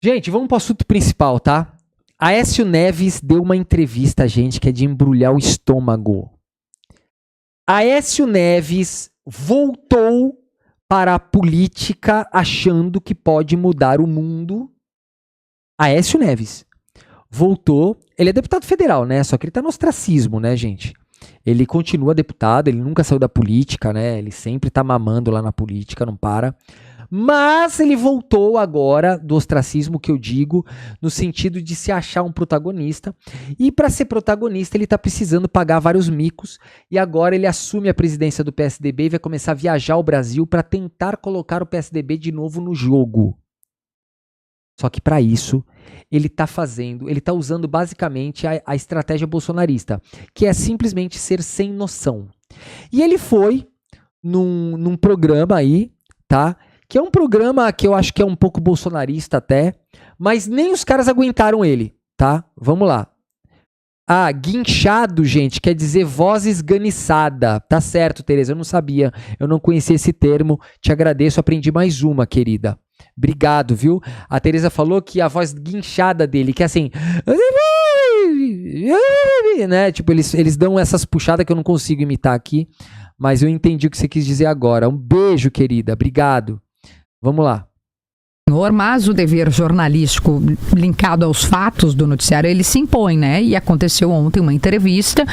Gente, vamos para o assunto principal, tá? Aécio Neves deu uma entrevista, gente, que é de embrulhar o estômago. Aécio Neves voltou para a política achando que pode mudar o mundo. Aécio Neves voltou. Ele é deputado federal, né? Só que ele tá no ostracismo, né, gente? Ele continua deputado, ele nunca saiu da política, né? Ele sempre tá mamando lá na política, não para. Mas ele voltou agora do ostracismo, que eu digo, no sentido de se achar um protagonista. E para ser protagonista, ele tá precisando pagar vários micos. E agora ele assume a presidência do PSDB e vai começar a viajar ao Brasil para tentar colocar o PSDB de novo no jogo. Só que para isso, ele tá usando basicamente a estratégia bolsonarista, que é simplesmente ser sem noção. E ele foi num programa aí, tá? Que é um programa que eu acho que é um pouco bolsonarista até, mas nem os caras aguentaram ele, tá? Vamos lá. Ah, guinchado, gente, quer dizer voz esganiçada. Tá certo, Tereza, eu não sabia, eu não conhecia esse termo. Te agradeço, aprendi mais uma, querida. Obrigado, viu? A Tereza falou que a voz guinchada dele, que é assim... né? Tipo, eles dão essas puxadas que eu não consigo imitar aqui, mas eu entendi o que você quis dizer agora. Um beijo, querida. Obrigado. Vamos lá. Mas o dever jornalístico linkado aos fatos do noticiário, ele se impõe, né? E aconteceu ontem uma entrevista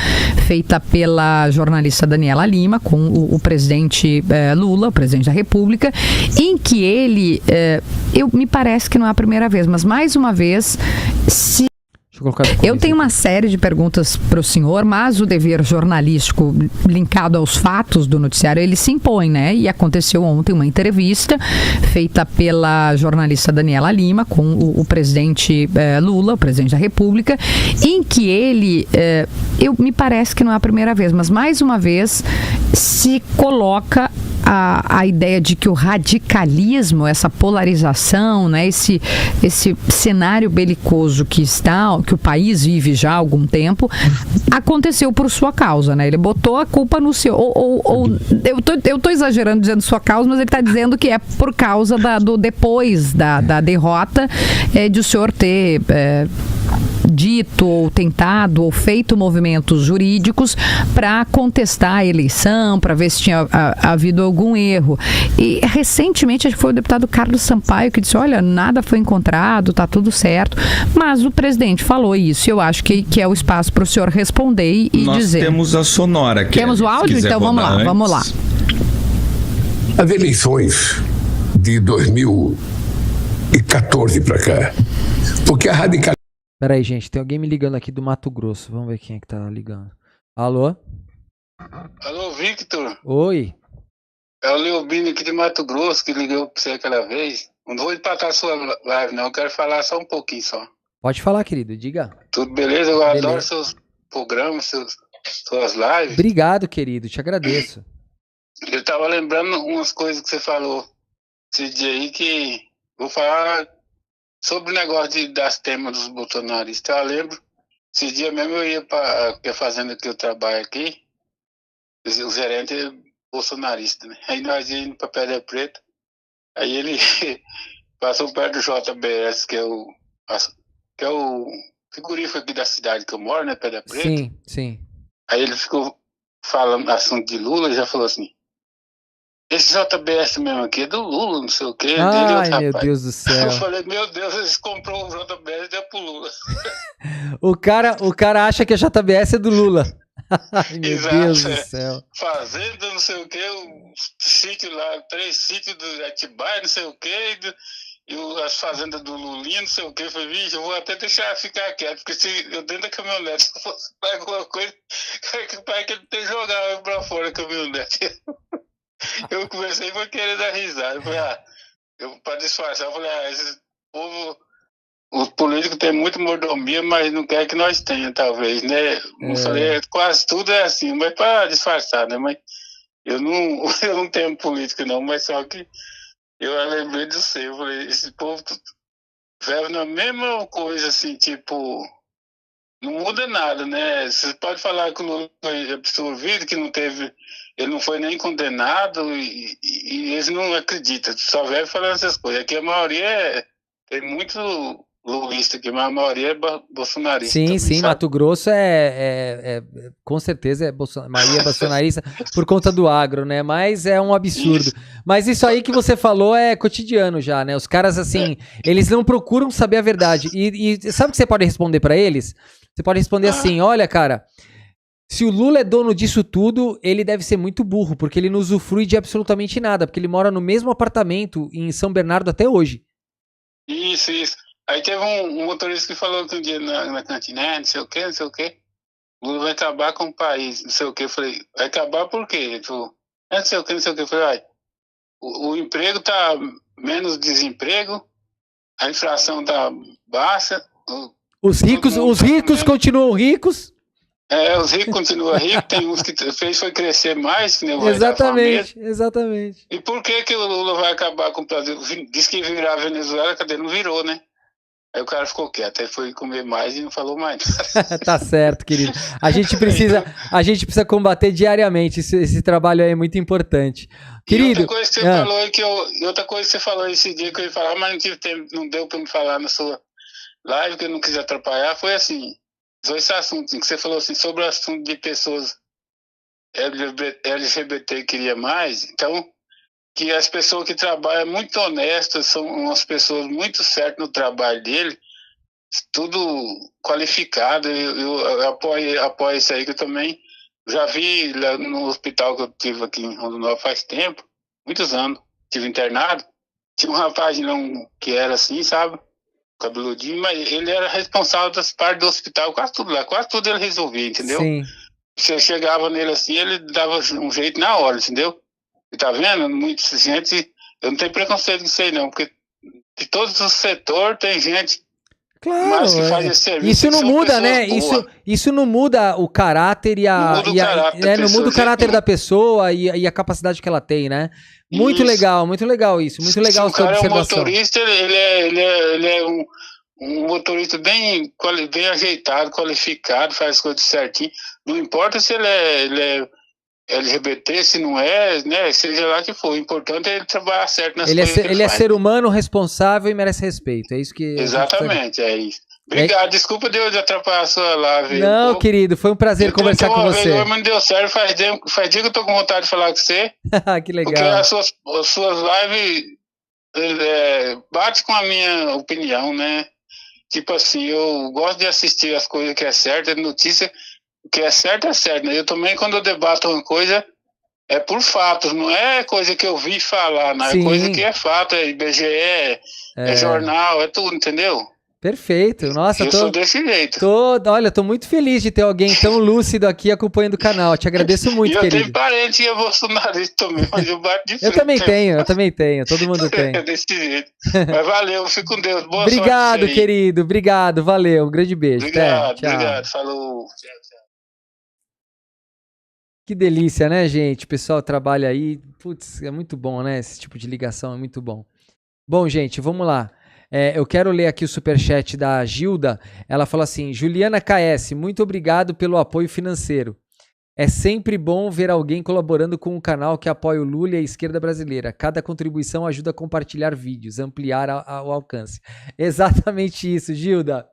feita pela jornalista Daniela Lima com o presidente Lula, o presidente da República, em que ele, me parece que não é a primeira vez, mas mais uma vez se... Eu tenho uma série de perguntas para o senhor, mas o dever jornalístico linkado aos fatos do noticiário, ele se impõe, né? E aconteceu ontem uma entrevista feita pela jornalista Daniela Lima com o presidente Lula, o presidente da República, em que ele, me parece que não é a primeira vez, mas mais uma vez se coloca a ideia de que o radicalismo, essa polarização, né, esse cenário belicoso que o país vive já há algum tempo, aconteceu por sua causa, né? Ele botou a culpa no seu... eu tô exagerando dizendo sua causa, mas ele está dizendo que é por causa depois da derrota, de o senhor ter... dito ou tentado ou feito movimentos jurídicos para contestar a eleição, para ver se tinha havido algum erro. E recentemente, acho que foi o deputado Carlos Sampaio que disse, olha, nada foi encontrado, tá tudo certo. Mas o presidente falou isso, eu acho que é o espaço para o senhor responder e dizer. Nós temos a sonora. Temos o áudio? Então vamos lá. As eleições de 2014 para cá, porque a radicalidade... Peraí, gente, tem alguém me ligando aqui do Mato Grosso. Vamos ver quem é que tá ligando. Alô? Alô, Victor? Oi. É o Leobino aqui de Mato Grosso que ligou pra você aquela vez. Não vou empatar a sua live, não. Eu quero falar só um pouquinho só. Pode falar, querido. Diga. Tudo beleza? Eu adoro seus programas, suas lives. Obrigado, querido. Te agradeço. Eu tava lembrando umas coisas que você falou esse dia aí que... Vou falar... Sobre o negócio das temas dos bolsonaristas, eu lembro, esse dia mesmo eu ia para a fazenda que eu trabalho aqui, o gerente é bolsonarista, né? Aí nós íamos para Pedra Preta, aí ele passou perto do JBS, que é o frigorífico aqui da cidade que eu moro, né, Pedra Preta. Sim, sim. Aí ele ficou falando assunto de Lula e já falou assim, esse JBS mesmo aqui é do Lula, não sei o quê. Ai, meu Deus do céu. Eu falei, meu Deus, eles comprou o JBS e deu pro Lula. O cara acha que a JBS é do Lula. Ai, meu Exato, Deus do céu. Fazenda, não sei o quê, o sítio lá, 3 sítios do Atibaia, não sei o quê, e as fazendas do Lulinha, não sei o quê. Eu falei, vixe, eu vou até deixar ficar quieto, porque se eu dentro da caminhonete, se fosse para alguma coisa, para que ele tem que jogar pra fora a caminhonete. Eu comecei a querer dar risada. Eu falei, para disfarçar, eu falei, esse povo, os políticos têm muita mordomia, mas não quer que nós tenhamos, talvez, né? Eu falei, quase tudo é assim, mas para disfarçar, né? Mas eu não tenho política, não, mas só que eu lembrei do seu. Eu falei, esse povo vive na mesma coisa, assim, tipo, não muda nada, né? Você pode falar que o Lula foi absorvido, que não teve. Ele não foi nem condenado e eles não acreditam. Só vai falando essas coisas. Aqui a maioria tem muito lulista aqui, mas a maioria é bolsonarista. Sim, também, sim, sabe? Mato Grosso com certeza Maria é bolsonarista por conta do agro, né? Mas é um absurdo. Isso. Mas isso aí que você falou é cotidiano já, né? Os caras, assim, eles não procuram saber a verdade. E sabe o que você pode responder pra eles? Você pode responder assim, olha, cara, se o Lula é dono disso tudo, ele deve ser muito burro, porque ele não usufrui de absolutamente nada, porque ele mora no mesmo apartamento em São Bernardo até hoje. Isso. Aí teve um motorista que falou que um dia na cantina, não sei o quê. O Lula vai acabar com o país, não sei o quê. Eu falei, vai acabar por quê? Ele falou, não sei o quê. Eu falei, o emprego tá menos desemprego, a inflação tá baixa. Os ricos continuam ricos. Os ricos continuam ricos, tem uns que foi crescer mais, que nem o Exatamente. E por que o Lula vai acabar com o Brasil? Diz que virar a Venezuela, cadê? Não virou, né? Aí o cara ficou quieto, aí foi comer mais e não falou mais. Tá certo, querido. A gente precisa combater diariamente. Esse trabalho aí é muito importante. Querido. E outra coisa que você falou esse dia que eu ia falar, mas não tive tempo, não deu pra me falar na sua live, que eu não quis atrapalhar, foi assim, dois assuntos, que você falou assim, sobre o assunto de pessoas LGBT queria mais, então, que as pessoas que trabalham muito honestas, são umas pessoas muito certas no trabalho dele, tudo qualificado, eu apoio isso aí, que eu também já vi lá no hospital que eu tive aqui em Rondonópolis faz tempo, muitos anos, tive internado, tinha um rapaz não, que era assim, sabe, cabeludinho, mas ele era responsável das partes do hospital, quase tudo ele resolvia, entendeu? Sim. Você chegava nele assim, ele dava um jeito na hora, entendeu? E tá vendo? Muita gente, eu não tenho preconceito com isso aí não, porque de todos os setores tem gente, claro, mas que faz esse serviço. Isso não muda, né? Isso não muda o caráter não muda o caráter da pessoa e a capacidade que ela tem, né? Muito legal isso. Muito legal a sua observação. Se o cara é um motorista, ele é um motorista bem ajeitado, qualificado, faz as coisas certinho. Não importa se ele é LGBT, se não é, né? Seja lá que for. O importante é ele trabalhar certo nas coisas que ele faz. Ele é ser humano responsável e merece respeito. É isso que... Exatamente, é isso. Obrigado, desculpa de atrapalhar a sua live. Não, querido, foi um prazer conversar com você. Mas não deu certo, faz dia que eu tô com vontade de falar com você. Que legal. Porque as suas lives bate com a minha opinião, né? Tipo assim, eu gosto de assistir as coisas que é certo, notícia que é certo, né? Eu também, quando eu debato uma coisa, é por fatos, não é coisa que eu vi falar, não é coisa que é fato, é IBGE, é jornal, é tudo, entendeu? Perfeito, nossa, eu sou desse jeito. Olha, tô muito feliz de ter alguém tão lúcido aqui acompanhando o canal. Te agradeço muito, querido. Eu tenho parente que é bolsonarista também, mas eu bato de frente. Eu também tenho, todo mundo tem. É desse jeito. Mas valeu, fico com Deus. Boa obrigado, sorte, querido, obrigado, valeu, um grande beijo. Obrigado, falou. Tchau. Que delícia, né, gente? O pessoal trabalha aí, putz, é muito bom, né? Esse tipo de ligação é muito bom. Bom, gente, vamos lá. Eu quero ler aqui o superchat da Gilda. Ela fala assim: Juliana KS, muito obrigado pelo apoio financeiro. É sempre bom ver alguém colaborando com um canal que apoia o Lula e a esquerda brasileira. Cada contribuição ajuda a compartilhar vídeos, ampliar o alcance. Exatamente isso, Gilda.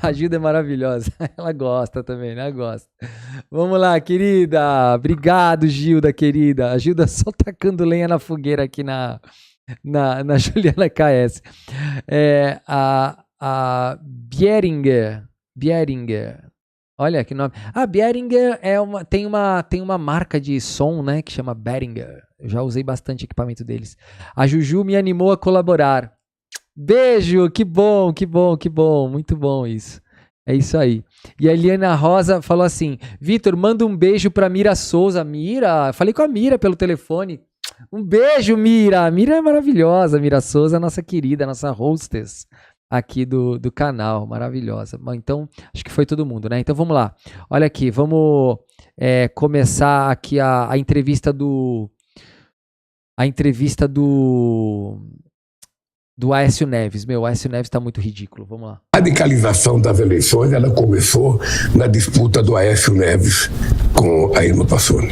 A Gilda é maravilhosa. Ela gosta também, né? Gosta. Vamos lá, querida. Obrigado, Gilda, querida. A Gilda só tacando lenha na fogueira aqui na Juliana KS. A Bieringer. Olha que nome. A Behringer tem uma marca de som, né, que chama Behringer. Eu já usei bastante equipamento deles. A Juju me animou a colaborar. Beijo, que bom. Muito bom isso. É isso aí. E a Eliana Rosa falou assim: Vitor, manda um beijo pra Mira Souza. Mira, falei com a Mira pelo telefone. Um beijo, Mira. Mira é maravilhosa. Mira Souza, nossa querida, nossa hostess aqui do canal, maravilhosa. Então, acho que foi todo mundo, né? Então, vamos lá. Olha aqui, vamos começar aqui a entrevista do Aécio Neves. Meu, o Aécio Neves tá muito ridículo. Vamos lá. A radicalização das eleições, ela começou na disputa do Aécio Neves com a Irma Passoni.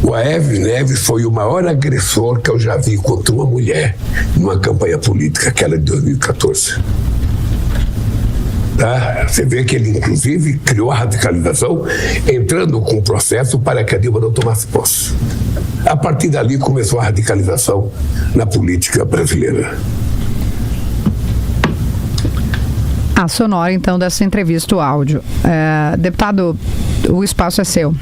O Aécio Neves foi o maior agressor que eu já vi contra uma mulher numa campanha política, aquela de 2014. Tá? Você vê que ele, inclusive, criou a radicalização, entrando com o processo para que a Dilma não tomasse posse. A partir dali começou a radicalização na política brasileira. A sonora, então, dessa entrevista, o áudio. Deputado, o espaço é seu.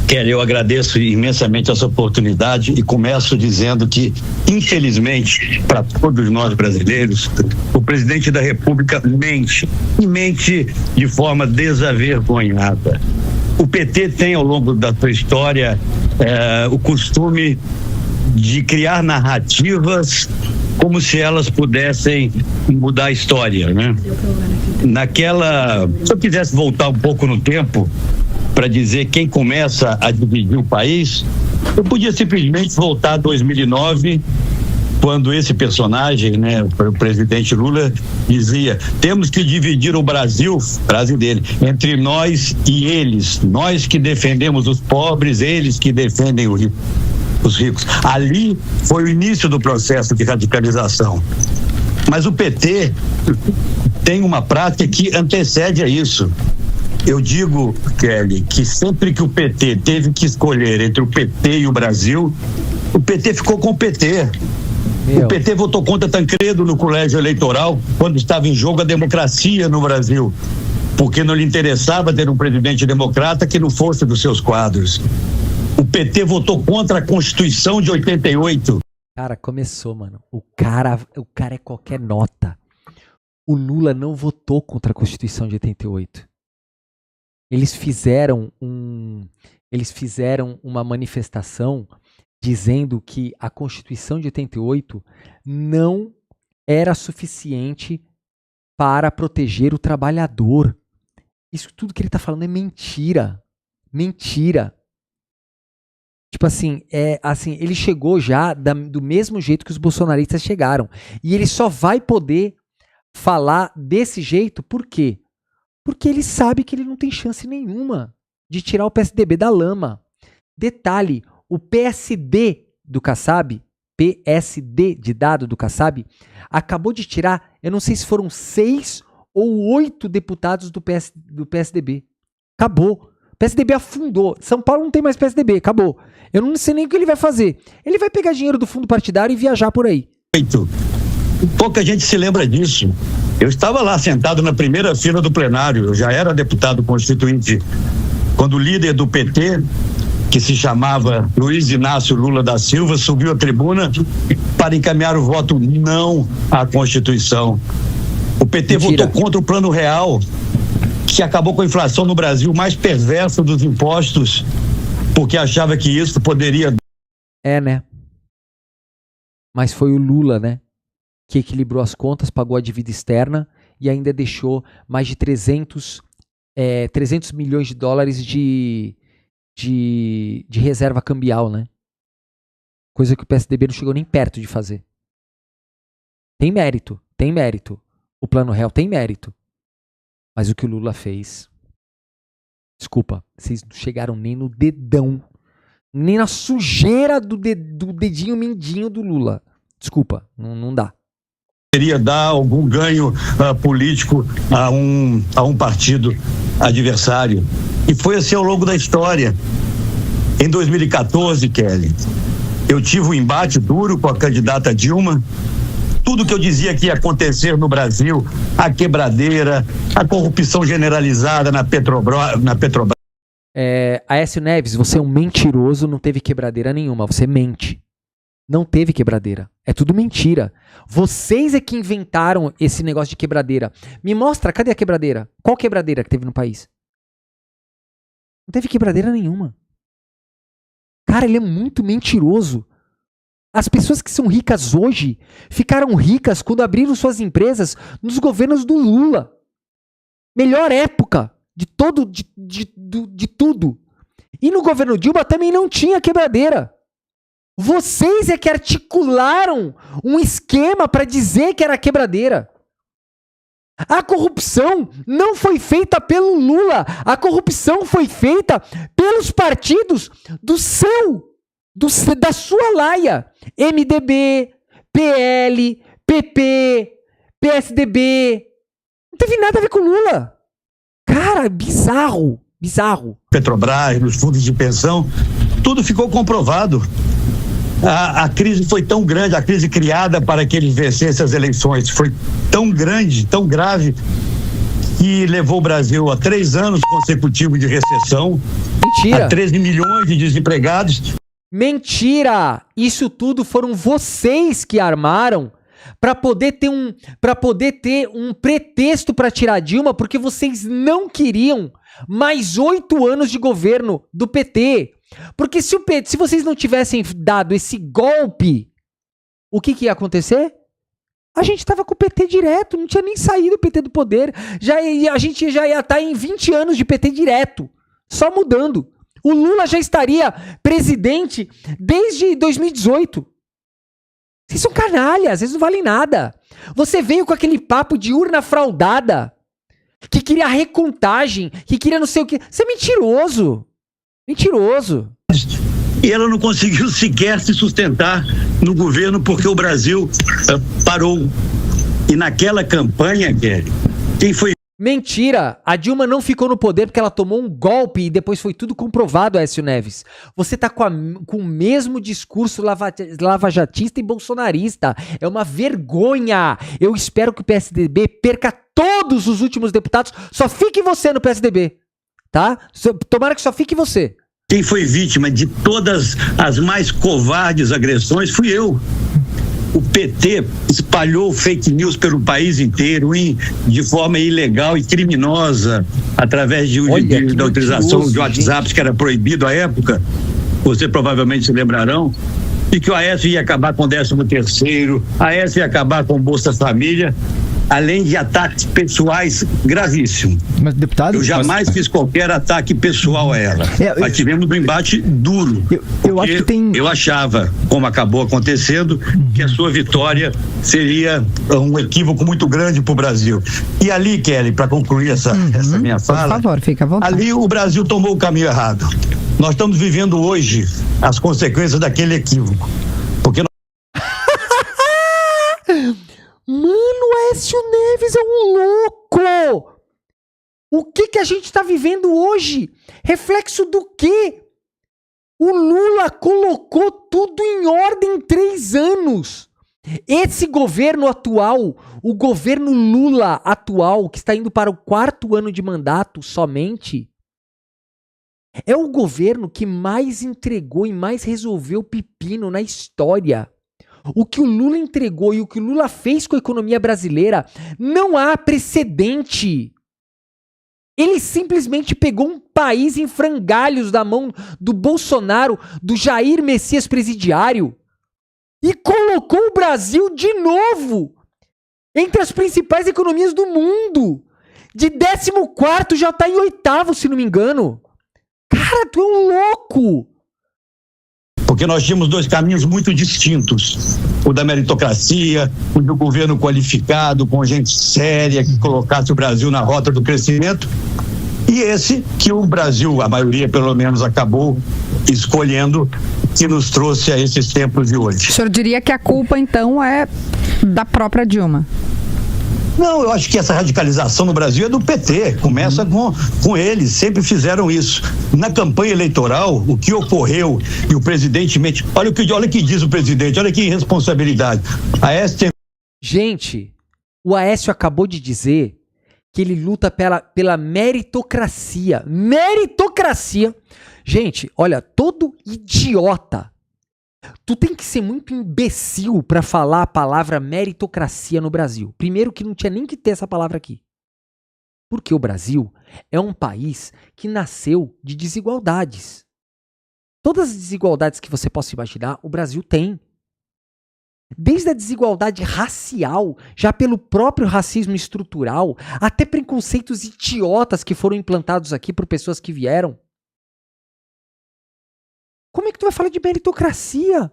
Kelly, eu agradeço imensamente essa oportunidade e começo dizendo que, infelizmente, para todos nós brasileiros, o presidente da República mente, e mente de forma desavergonhada. O PT tem, ao longo da sua história, o costume de criar narrativas como se elas pudessem mudar a história, né? Se eu quisesse voltar um pouco no tempo para dizer quem começa a dividir o país, eu podia simplesmente voltar a 2009, quando esse personagem, né, o presidente Lula, dizia: temos que dividir o Brasil, frase dele, entre nós e eles, nós que defendemos os pobres, eles que defendem os ricos. Ali foi o início do processo de radicalização. Mas o PT tem uma prática que antecede a isso. Eu digo, Kelly, que sempre que o PT teve que escolher entre o PT e o Brasil, o PT ficou com o PT. O PT votou contra Tancredo no colégio eleitoral quando estava em jogo a democracia no Brasil, porque não lhe interessava ter um presidente democrata que não fosse dos seus quadros. O PT votou contra a Constituição de 88. Cara, começou, mano. O cara é qualquer nota. O Lula não votou contra a Constituição de 88. Eles fizeram uma manifestação dizendo que a Constituição de 88 não era suficiente para proteger o trabalhador. Isso tudo que ele está falando é mentira. Mentira. Tipo assim, ele chegou já do mesmo jeito que os bolsonaristas chegaram. E ele só vai poder falar desse jeito, por quê? Porque ele sabe que ele não tem chance nenhuma de tirar o PSDB da lama. Detalhe, o PSD do Kassab, PSD de dado do Kassab, acabou de tirar, eu não sei se foram 6 ou 8 deputados do PSDB. Acabou. O PSDB afundou. São Paulo não tem mais PSDB, acabou. Eu não sei nem o que ele vai fazer. Ele vai pegar dinheiro do fundo partidário e viajar por aí. Pouca gente se lembra disso. Eu estava lá sentado na primeira fila do plenário, eu já era deputado constituinte, quando o líder do PT, que se chamava Luiz Inácio Lula da Silva, subiu à tribuna para encaminhar o voto não à Constituição. O PT votou contra o Plano Real, que acabou com a inflação no Brasil, mais perverso dos impostos, porque achava que isso poderia... né? Mas foi o Lula, né? Que equilibrou as contas, pagou a dívida externa e ainda deixou mais de 300 milhões de dólares de reserva cambial, né? Coisa que o PSDB não chegou nem perto de fazer. Tem mérito. O Plano Real tem mérito. Mas o que o Lula fez... Desculpa, vocês não chegaram nem no dedão. Nem na sujeira do dedinho mindinho do Lula. Desculpa, não dá. Queria dar algum ganho político a um partido adversário. E foi assim ao longo da história. Em 2014, Kelly, eu tive um embate duro com a candidata Dilma. Tudo que eu dizia que ia acontecer no Brasil, a quebradeira, a corrupção generalizada na Petrobras. Aécio Neves, você é um mentiroso, não teve quebradeira nenhuma, você mente. Não teve quebradeira. É tudo mentira. Vocês é que inventaram esse negócio de quebradeira. Me mostra, cadê a quebradeira? Qual quebradeira que teve no país? Não teve quebradeira nenhuma. Cara, ele é muito mentiroso. As pessoas que são ricas hoje ficaram ricas quando abriram suas empresas nos governos do Lula. Melhor época de tudo. E no governo Dilma também não tinha quebradeira. Vocês é que articularam um esquema para dizer que era quebradeira. A corrupção não foi feita pelo Lula. A corrupção foi feita pelos partidos da sua laia. MDB, PL, PP, PSDB. Não teve nada a ver com o Lula. Cara, bizarro. Petrobras, nos fundos de pensão, tudo ficou comprovado. A crise foi tão grande, a crise criada para que eles vencessem as eleições foi tão grande, tão grave, que levou o Brasil a 3 anos consecutivos de recessão. Mentira. A 13 milhões de desempregados. Mentira! Isso tudo foram vocês que armaram para poder ter um pretexto para tirar Dilma, porque vocês não queriam mais 8 anos de governo do PT. Porque se vocês não tivessem dado esse golpe, o que ia acontecer? A gente tava com o PT direto, não tinha nem saído o PT do poder. A gente já ia estar em 20 anos de PT direto, só mudando. O Lula já estaria presidente desde 2018. Vocês são canalhas, vocês não valem nada. Você veio com aquele papo de urna fraudada, que queria recontagem, que queria não sei o quê. Você é mentiroso. Mentiroso. E ela não conseguiu sequer se sustentar no governo porque o Brasil parou. E naquela campanha, Kelly, quem foi... Mentira! A Dilma não ficou no poder porque ela tomou um golpe e depois foi tudo comprovado, Aécio Neves. Você tá com o mesmo discurso lavajatista e bolsonarista. É uma vergonha! Eu espero que o PSDB perca todos os últimos deputados. Só fique você no PSDB, tá? Tomara que só fique você. Quem foi vítima de todas as mais covardes agressões fui eu. O PT espalhou fake news pelo país inteiro de forma ilegal e criminosa, através da utilização de WhatsApp, que era proibido à época. Você provavelmente se lembrarão. E que o Aécio ia acabar com o 13º, Aécio ia acabar com o Bolsa Família, além de ataques pessoais gravíssimos. Mas, deputado, eu jamais fiz qualquer ataque pessoal a ela. Mas tivemos um embate duro. Eu acho que tem... Eu achava, como acabou acontecendo, que a sua vitória seria um equívoco muito grande para o Brasil. E ali, Kelly, para concluir essa minha fala, por favor, fica à vontade. Ali o Brasil tomou o caminho errado. Nós estamos vivendo hoje as consequências daquele equívoco. Porque Mano, Aécio Neves é um louco! O que a gente tá vivendo hoje? Reflexo do quê? O Lula colocou tudo em ordem em 3 anos. Esse governo atual, o governo Lula atual, que está indo para o 4º ano de mandato somente, é o governo que mais entregou e mais resolveu pepino na história. O que o Lula entregou e o que o Lula fez com a economia brasileira não há precedente. Ele simplesmente pegou um país em frangalhos da mão do Bolsonaro, do Jair Messias presidiário, e colocou o Brasil de novo entre as principais economias do mundo. De 14º já tá em 8º, se não me engano. Cara, tu é um louco! Porque nós tínhamos 2 caminhos muito distintos. O da meritocracia, o do governo qualificado, com gente séria, que colocasse o Brasil na rota do crescimento. E esse que o Brasil, a maioria pelo menos, acabou escolhendo, que nos trouxe a esses tempos de hoje. O senhor diria que a culpa, então, é da própria Dilma? Não, eu acho que essa radicalização no Brasil é do PT, começa com eles, sempre fizeram isso. Na campanha eleitoral, o que ocorreu, e o presidente mente, olha o que diz o presidente, olha que irresponsabilidade. Gente, o Aécio acabou de dizer que ele luta pela meritocracia. Meritocracia! Gente, olha, todo idiota, tu tem que ser muito imbecil pra falar a palavra meritocracia no Brasil. Primeiro que não tinha nem que ter essa palavra aqui. Porque o Brasil é um país que nasceu de desigualdades. Todas as desigualdades que você possa imaginar, o Brasil tem. Desde a desigualdade racial, já pelo próprio racismo estrutural, até preconceitos idiotas que foram implantados aqui por pessoas que vieram. Como é que tu vai falar de meritocracia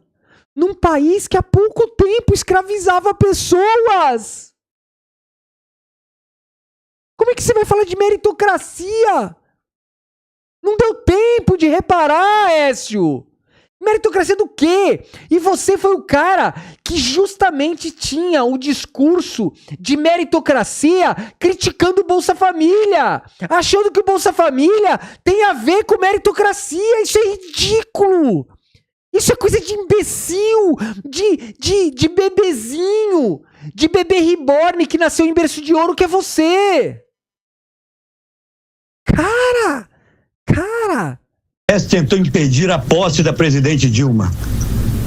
num país que há pouco tempo escravizava pessoas? que você vai falar de meritocracia? Não deu tempo de reparar, Écio. Meritocracia do quê? E você foi o cara que justamente tinha o discurso de meritocracia criticando o Bolsa Família, achando que o Bolsa Família tem a ver com meritocracia. Isso é ridículo. Isso é coisa de imbecil, de bebezinho, de bebê reborn que nasceu em berço de ouro, que é você. Cara... tentou impedir a posse da presidente Dilma.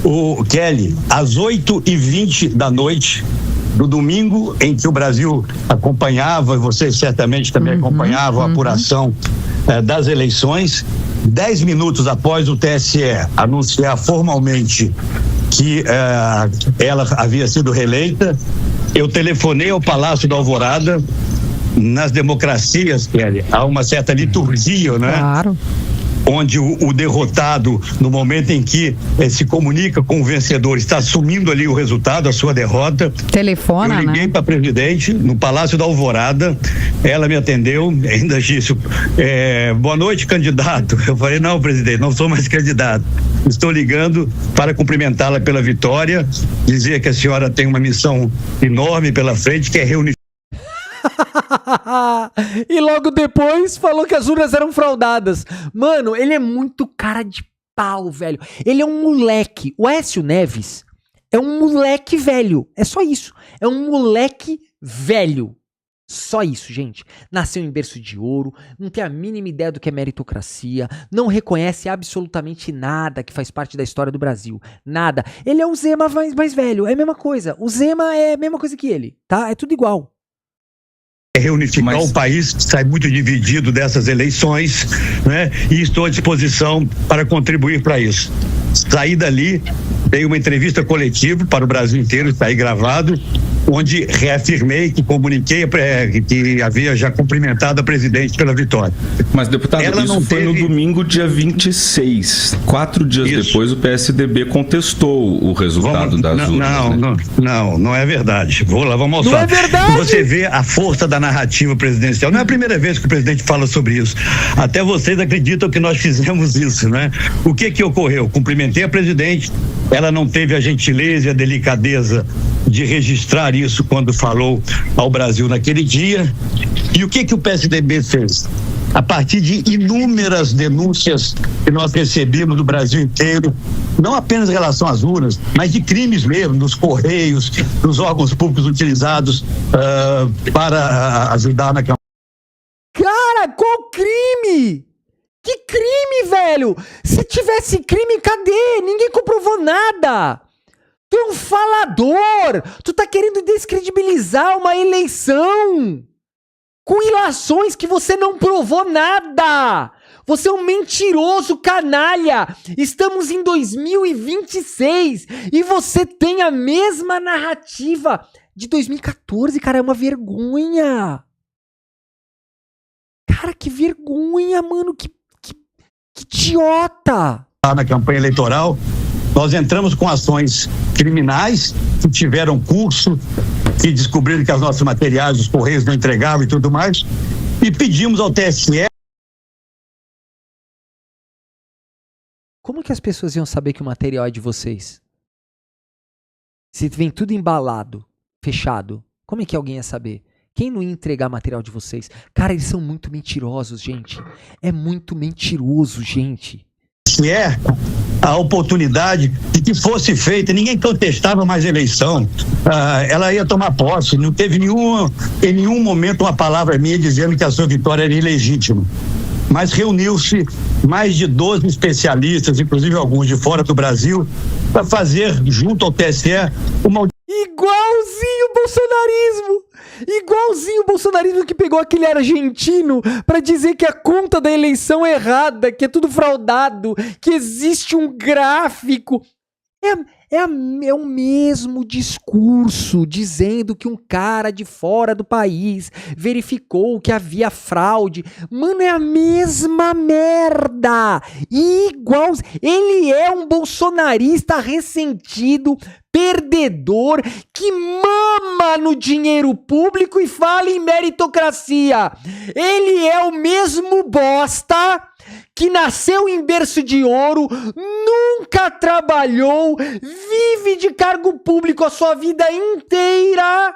O Kelly, às 8h20 da noite do domingo, em que o Brasil acompanhava, e vocês certamente também acompanhavam a apuração das eleições, 10 minutos após o TSE anunciar formalmente que ela havia sido reeleita, eu telefonei ao Palácio da Alvorada. Nas democracias, Kelly, há uma certa liturgia, né? Claro. Onde o derrotado, no momento em que se comunica com o vencedor, está assumindo ali o resultado, a sua derrota. Telefona, eu liguei, né, para a presidente no Palácio da Alvorada, ela me atendeu, ainda disse, boa noite, candidato. Eu falei, não, presidente, não sou mais candidato. Estou ligando para cumprimentá-la pela vitória, dizer que a senhora tem uma missão enorme pela frente, que é reunir. E logo depois falou que as urnas eram fraudadas. Mano, ele é muito cara de pau, velho. Ele é um moleque. O Aécio Neves é um moleque velho. É só isso. É um moleque velho. Só isso, gente. Nasceu em berço de ouro, não tem a mínima ideia do que é meritocracia, não reconhece absolutamente nada que faz parte da história do Brasil. Nada. Ele é o Zema mais velho. É a mesma coisa. O Zema é a mesma coisa que ele, tá? É tudo igual. Reunificar o país, sai muito dividido dessas eleições, né? E estou à disposição para contribuir para isso. Saí dali, dei uma entrevista coletiva para o Brasil inteiro, está aí gravado, onde reafirmei que comuniquei que havia já cumprimentado a presidente pela vitória. Mas, deputado, ela isso foi no domingo, dia 26. 4 dias depois, o PSDB contestou o resultado das urnas. Não é verdade. Vamos mostrar. Não é verdade? Você vê a força da narrativa presidencial. Não é a primeira vez que o presidente fala sobre isso. Até vocês acreditam que nós fizemos isso, né? O que ocorreu? Cumprimentei a presidente, ela não teve a gentileza e a delicadeza de registrar isso quando falou ao Brasil naquele dia. E o que o PSDB fez? A partir de inúmeras denúncias que nós recebemos do Brasil inteiro, não apenas em relação às urnas, mas de crimes mesmo, nos correios, nos órgãos públicos utilizados para ajudar na campanha. Cara, qual crime? Que crime, velho? Se tivesse crime, cadê? Ninguém comprovou nada. Tu é um falador. Tu tá querendo descredibilizar uma eleição com ilações que você não provou nada. Você é um mentiroso canalha. Estamos em 2026 e você tem a mesma narrativa de 2014, cara. É uma vergonha. Cara, que vergonha, mano. Que idiota. Na campanha eleitoral, nós entramos com ações criminais que tiveram curso, que descobriram que os nossos materiais, os correios não entregavam e tudo mais, e pedimos ao TSE. Como que as pessoas iam saber que o material é de vocês? Se vem tudo embalado, fechado, como é que alguém ia saber? Quem não ia entregar material de vocês? Cara, eles são muito mentirosos, gente. É muito mentiroso, gente. A oportunidade de que fosse feita, ninguém contestava mais a eleição, ela ia tomar posse, não teve em nenhum momento uma palavra minha dizendo que a sua vitória era ilegítima, mas reuniu-se mais de 12 especialistas, inclusive alguns de fora do Brasil, para fazer junto ao TSE uma... Igualzinho o bolsonarismo! Igualzinho o bolsonarismo que pegou aquele argentino pra dizer que a conta da eleição é errada, que é tudo fraudado, que existe um gráfico. É o mesmo discurso dizendo que um cara de fora do país verificou que havia fraude. Mano, é a mesma merda. Igual. Ele é um bolsonarista ressentido, perdedor, que mama no dinheiro público e fala em meritocracia. Ele é o mesmo bosta que nasceu em berço de ouro, nunca trabalhou, vive de cargo público a sua vida inteira,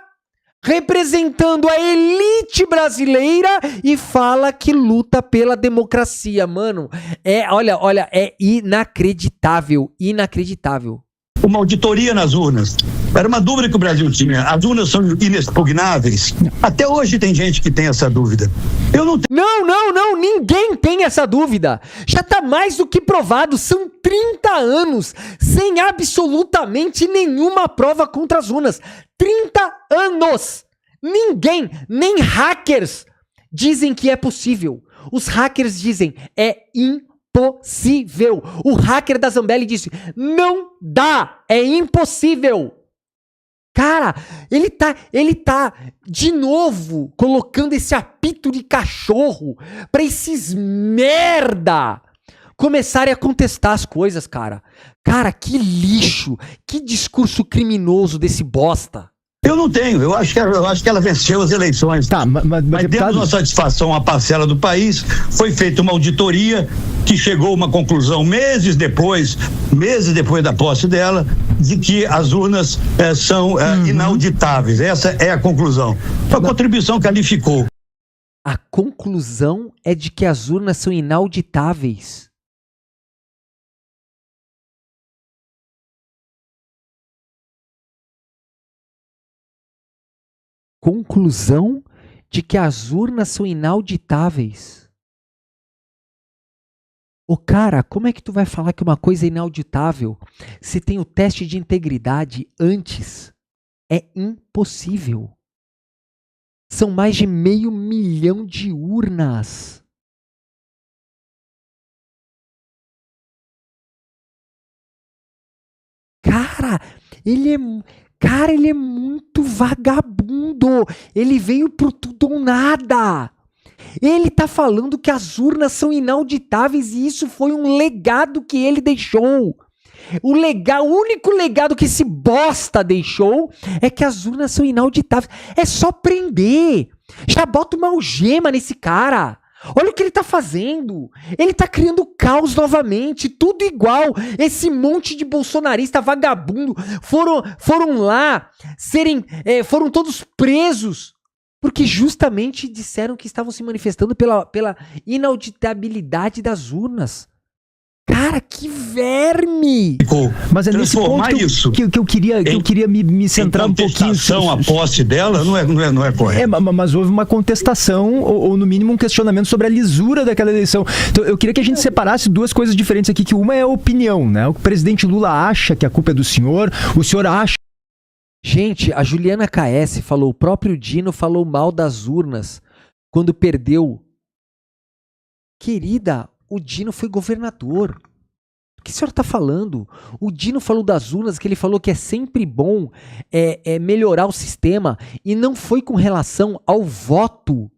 representando a elite brasileira e fala que luta pela democracia. Mano, olha, é inacreditável. Uma auditoria nas urnas. Era uma dúvida que o Brasil tinha. As urnas são inexpugnáveis? Até hoje tem gente que tem essa dúvida. Eu não tenho. Não, ninguém tem essa dúvida. Já tá mais do que provado. São 30 anos sem absolutamente nenhuma prova contra as urnas. 30 anos! Ninguém, nem hackers, dizem que é possível. Os hackers dizem, é impossível. O hacker da Zambelli disse, não dá, é impossível. Cara, ele tá de novo colocando esse apito de cachorro pra esses merda começarem a contestar as coisas, cara. Cara, que lixo, que discurso criminoso desse bosta. Eu não tenho, eu acho que ela venceu as eleições. Tá, mas demos uma satisfação à parcela do país, foi feita uma auditoria que chegou a uma conclusão meses depois da posse dela, de que as urnas são inauditáveis. Essa é a conclusão. A contribuição qualificou. A conclusão é de que as urnas são inauditáveis. Conclusão de que as urnas são inauditáveis. Ô cara, como é que tu vai falar que uma coisa é inauditável se tem o teste de integridade antes? É impossível. São mais de 500 mil de urnas. Cara, ele é muito vagabundo. Ele veio pro tudo ou nada. Ele tá falando que as urnas são inauditáveis e isso foi um legado que ele deixou. O único legado que esse bosta deixou é que as urnas são inauditáveis. É só prender. Já bota uma algema nesse cara. Olha o que ele tá fazendo. Ele tá criando caos novamente, tudo igual. Esse monte de bolsonarista vagabundo foram lá, foram todos presos, porque justamente disseram que estavam se manifestando pela inauditabilidade das urnas. Cara, que verme! Mas é nesse ponto que eu queria me centrar um pouquinho. A posse dela não é correta. Mas houve uma contestação, ou no mínimo um questionamento sobre a lisura daquela eleição. Então eu queria que a gente separasse duas coisas diferentes aqui, que uma é a opinião, né? O presidente Lula acha que a culpa é do senhor, o senhor acha... Gente, a Juliana KS falou, o próprio Dino falou mal das urnas quando perdeu. Querida, o Dino foi governador. O que a senhora está falando? O Dino falou das urnas, que ele falou que é sempre bom melhorar o sistema, e não foi com relação ao voto.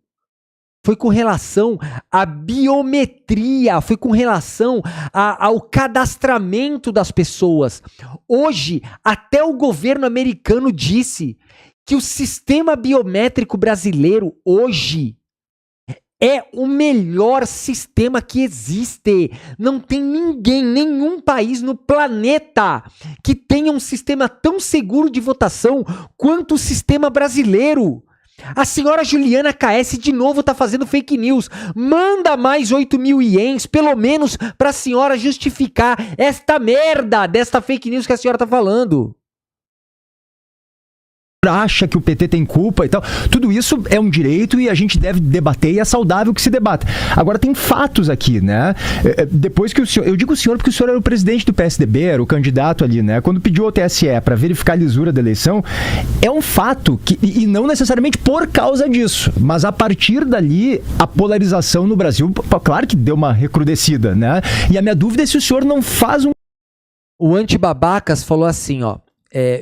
Foi com relação à biometria, foi com relação ao cadastramento das pessoas. Hoje, até o governo americano disse que o sistema biométrico brasileiro hoje é o melhor sistema que existe. Não tem nenhum país no planeta que tenha um sistema tão seguro de votação quanto o sistema brasileiro. A senhora Juliana KS de novo tá fazendo fake news. Manda mais 8 mil ienes, pelo menos, pra senhora justificar esta merda desta fake news que a senhora tá falando. Acha que o PT tem culpa e tal. Tudo isso é um direito e a gente deve debater, e é saudável que se debata. Agora tem fatos aqui, né? Depois que o senhor... Eu digo o senhor porque o senhor era o presidente do PSDB, era o candidato ali, né? Quando pediu ao TSE para verificar a lisura da eleição, é um fato que... E não necessariamente por causa disso, mas a partir dali, a polarização no Brasil, claro que deu uma recrudescida, né? E a minha dúvida é se o senhor não faz um O Antibabacas falou assim, ó.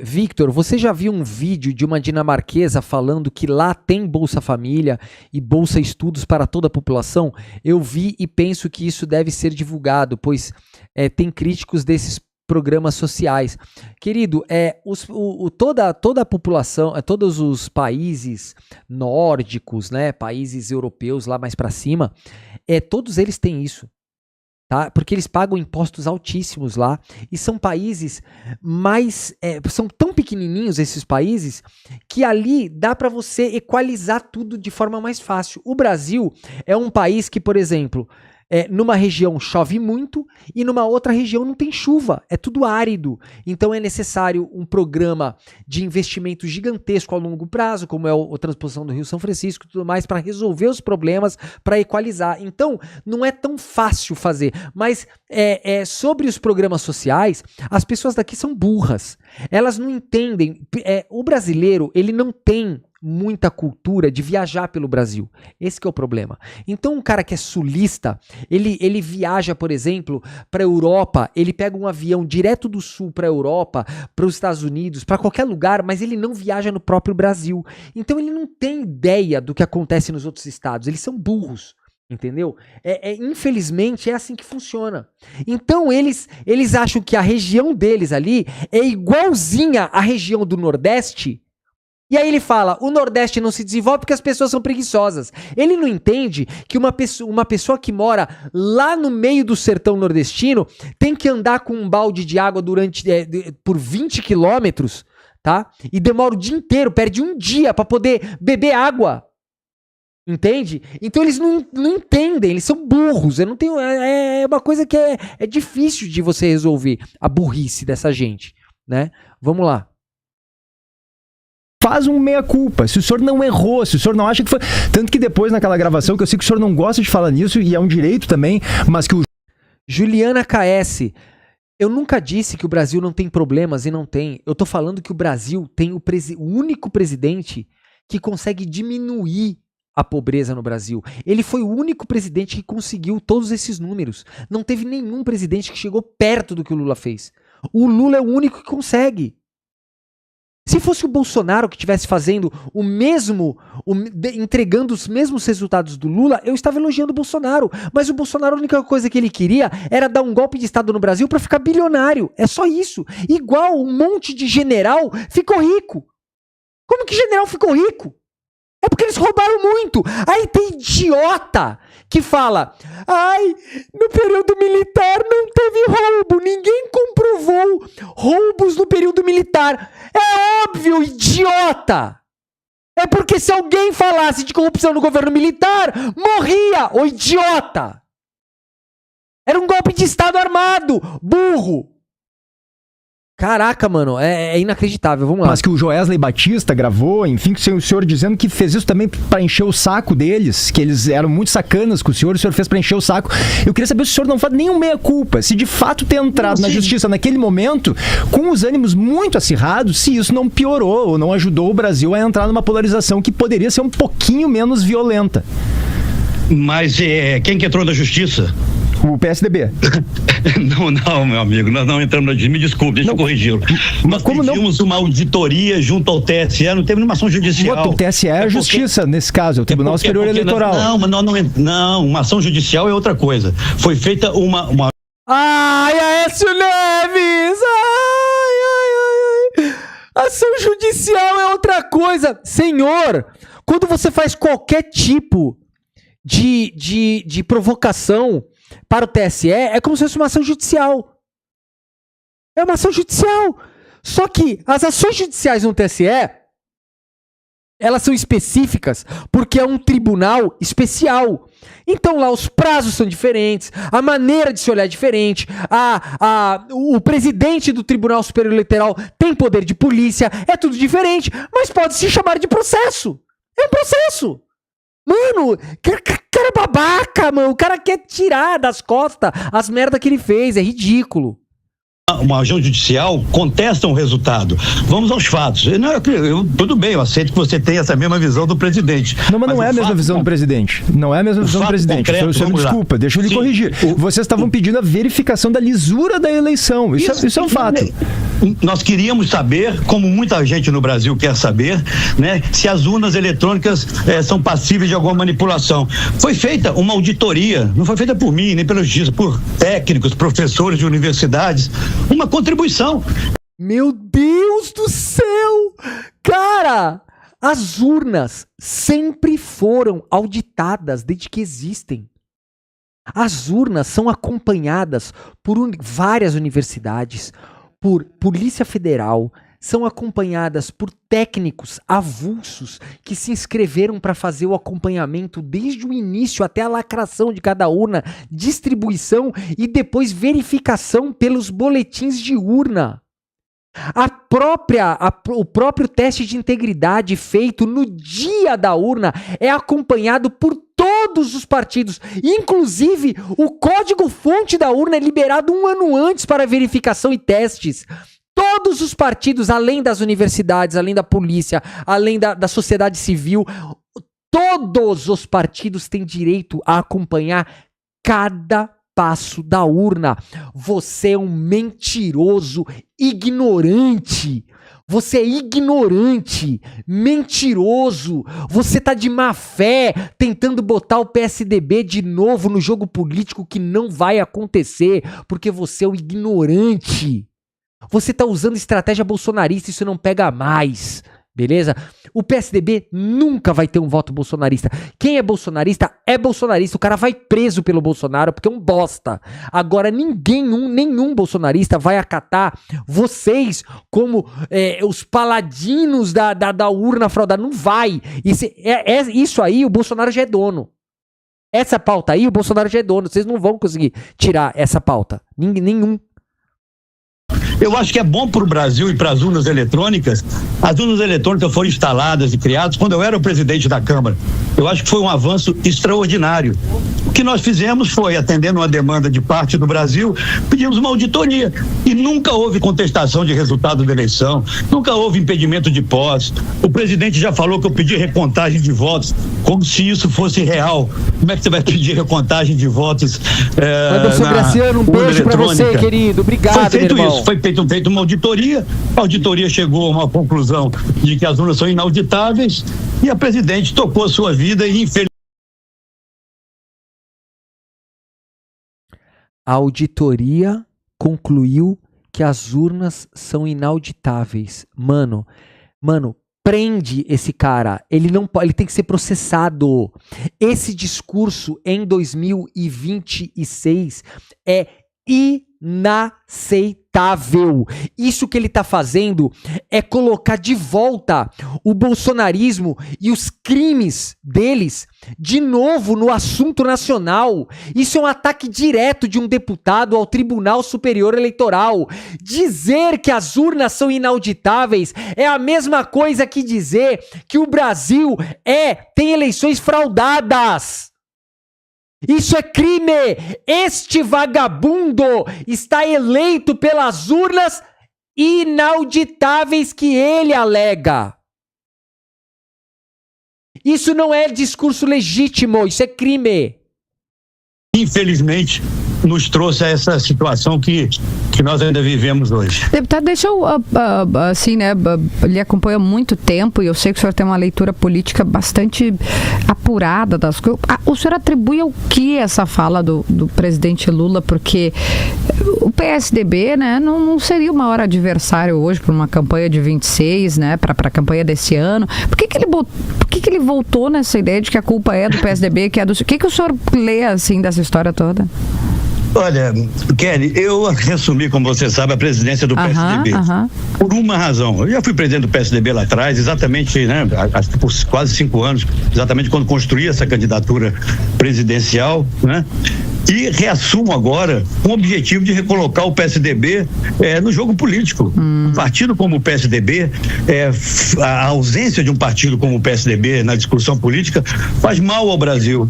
Victor, você já viu um vídeo de uma dinamarquesa falando que lá tem Bolsa Família e Bolsa Estudos para toda a população? Eu vi e penso que isso deve ser divulgado, pois tem críticos desses programas sociais. Querido, toda a população, todos os países nórdicos, né, países europeus lá mais para cima, todos eles têm isso. Tá? Porque eles pagam impostos altíssimos lá e são países são tão pequenininhos esses países que ali dá para você equalizar tudo de forma mais fácil. O Brasil é um país que, por exemplo, numa região chove muito e numa outra região não tem chuva, é tudo árido. Então é necessário um programa de investimento gigantesco a longo prazo, como é a transposição do Rio São Francisco e tudo mais, para resolver os problemas, para equalizar. Então não é tão fácil fazer, mas sobre os programas sociais, as pessoas daqui são burras, elas não entendem. O brasileiro, ele não tem muita cultura de viajar pelo Brasil. Esse que é o problema. Então um cara que é sulista, ele viaja, por exemplo, para a Europa, ele pega um avião direto do sul para a Europa, para os Estados Unidos, para qualquer lugar, mas ele não viaja no próprio Brasil. Então ele não tem ideia do que acontece nos outros estados. Eles são burros. Entendeu? Infelizmente é assim que funciona. Então eles acham que a região deles ali é igualzinha à região do Nordeste. E aí ele fala, o Nordeste não se desenvolve porque as pessoas são preguiçosas. Ele não entende que uma pessoa que mora lá no meio do sertão nordestino tem que andar com um balde de água por 20 quilômetros, tá? E demora o dia inteiro, perde um dia para poder beber água. Entende? Então eles não entendem, eles são burros. É uma coisa que é difícil de você resolver, a burrice dessa gente, né? Vamos lá. Faz um meia-culpa, se o senhor não errou, se o senhor não acha que foi... Tanto que depois naquela gravação, que eu sei que o senhor não gosta de falar nisso, e é um direito também, mas que o... Juliana KS, eu nunca disse que o Brasil não tem problemas, e não tem. Eu tô falando que o Brasil tem o único presidente que consegue diminuir a pobreza no Brasil. Ele foi o único presidente que conseguiu todos esses números. Não teve nenhum presidente que chegou perto do que o Lula fez. O Lula é o único que consegue. Se fosse o Bolsonaro que estivesse fazendo entregando os mesmos resultados do Lula, eu estava elogiando o Bolsonaro. Mas o Bolsonaro, a única coisa que ele queria era dar um golpe de Estado no Brasil para ficar bilionário. É só isso. Igual um monte de general ficou rico. Como que general ficou rico? É porque eles roubaram muito. Aí tem idiota que fala, no período militar não teve roubo, ninguém comprovou roubos no período militar. É óbvio, idiota! É porque se alguém falasse de corrupção no governo militar, morria, ô idiota! Era um golpe de Estado armado, burro! Caraca, mano, é inacreditável, vamos lá. Mas que o Joesley Batista gravou, enfim, que o senhor dizendo que fez isso também pra encher o saco deles, que eles eram muito sacanas com o senhor fez pra encher o saco. Eu queria saber se o senhor não faz nenhum meia-culpa, se de fato ter entrado na justiça naquele momento, com os ânimos muito acirrados, se isso não piorou ou não ajudou o Brasil a entrar numa polarização que poderia ser um pouquinho menos violenta. Mas quem que entrou na justiça? O PSDB. Não, meu amigo, nós não entramos na justiça. Me desculpe, deixa eu corrigi-lo. Nós pedimos uma auditoria junto ao TSE, não teve nenhuma ação judicial. O TSE é a justiça, nesse caso, é o Tribunal Superior Eleitoral. Não, uma ação judicial é outra coisa. Foi feita uma... Ai, Aécio Neves! Ai! Ação judicial é outra coisa. Senhor, quando você faz qualquer tipo de provocação para o TSE, é como se fosse uma ação judicial. É uma ação judicial. Só que as ações judiciais no TSE, elas são específicas porque é um tribunal especial. Então lá os prazos são diferentes, a maneira de se olhar é diferente, o presidente do Tribunal Superior Eleitoral tem poder de polícia, é tudo diferente, mas pode se chamar de processo. É um processo. Mano, cara babaca, mano. O cara quer tirar das costas as merdas que ele fez. É ridículo. uma ação judicial, contestam o resultado. Vamos aos fatos. Tudo bem, eu aceito que você tenha essa mesma visão do presidente. Não, mas não é a mesma visão do presidente. Não é a mesma visão do presidente. Senhor, desculpa, deixa eu lhe corrigir. Vocês estavam pedindo a verificação da lisura da eleição. Isso é um fato. Nós queríamos saber, como muita gente no Brasil quer saber, né, se as urnas eletrônicas são passíveis de alguma manipulação. Foi feita uma auditoria, não foi feita por mim, nem pela justiça, por técnicos, professores de universidades, uma contribuição. Meu Deus do céu! Cara, as urnas sempre foram auditadas desde que existem. As urnas são acompanhadas por várias universidades, por Polícia Federal, são acompanhadas por técnicos avulsos que se inscreveram para fazer o acompanhamento desde o início até a lacração de cada urna, distribuição e depois verificação pelos boletins de urna. O próprio teste de integridade feito no dia da urna é acompanhado por todos os partidos. Inclusive, o código-fonte da urna é liberado 1 ano antes para verificação e testes. Todos os partidos, além das universidades, além da polícia, além da sociedade civil, todos os partidos têm direito a acompanhar cada passo da urna. Você é um mentiroso, ignorante. Você é ignorante, mentiroso. Você tá de má fé tentando botar o PSDB de novo no jogo político que não vai acontecer, porque você é um ignorante. Você tá usando estratégia bolsonarista, isso não pega mais. Beleza? O PSDB nunca vai ter um voto bolsonarista. Quem é bolsonarista, o cara vai preso pelo Bolsonaro porque é um bosta. Agora nenhum bolsonarista vai acatar vocês como os paladinos da urna fraudada. Não vai. Isso aí o Bolsonaro já é dono. Essa pauta aí o Bolsonaro já é dono. Vocês não vão conseguir tirar essa pauta. Nenhum. Eu acho que é bom para o Brasil e para as urnas eletrônicas. As urnas eletrônicas foram instaladas e criadas quando eu era o presidente da Câmara. Eu acho que foi um avanço extraordinário. O que nós fizemos foi, atendendo uma demanda de parte do Brasil, pedimos uma auditoria. E nunca houve contestação de resultado da eleição, nunca houve impedimento de posse. O presidente já falou que eu pedi recontagem de votos, como se isso fosse real. Como é que você vai pedir recontagem de votos? Anderson Graciano, um beijo para você, querido. Obrigado, meu irmão. Isso, foi feita uma auditoria, a auditoria chegou a uma conclusão de que as urnas são inauditáveis e a presidente tocou a sua vida e infelizmente. A auditoria concluiu que as urnas são inauditáveis. Mano, prende esse cara. Ele tem que ser processado. Esse discurso em 2026 é inaceitável. Isso que ele tá fazendo é colocar de volta o bolsonarismo e os crimes deles de novo no assunto nacional. Isso é um ataque direto de um deputado ao Tribunal Superior Eleitoral. Dizer que as urnas são inauditáveis é a mesma coisa que dizer que o Brasil tem eleições fraudadas. Isso é crime! Este vagabundo está eleito pelas urnas inauditáveis que ele alega. Isso não é discurso legítimo, isso é crime. Infelizmente, nos trouxe a essa situação que nós ainda vivemos hoje. Deputado, deixa eu, assim, né, lhe acompanho há muito tempo e eu sei que o senhor tem uma leitura política bastante apurada das coisas. O senhor atribui ao que essa fala do presidente Lula? Porque o PSDB, né, não seria o maior adversário hoje para uma campanha de 26, né, para a campanha desse ano. Por que ele voltou nessa ideia de que a culpa é do PSDB, que é do... O que o senhor lê, assim, dessa história toda? Olha, Kelly, eu assumi, como você sabe, a presidência do PSDB. Por uma razão. Eu já fui presidente do PSDB lá atrás, exatamente, né, por quase 5 anos, exatamente quando construí essa candidatura presidencial, né? E reassumo agora com o objetivo de recolocar o PSDB no jogo político. Um partido como o PSDB, a ausência de um partido como o PSDB na discussão política faz mal ao Brasil.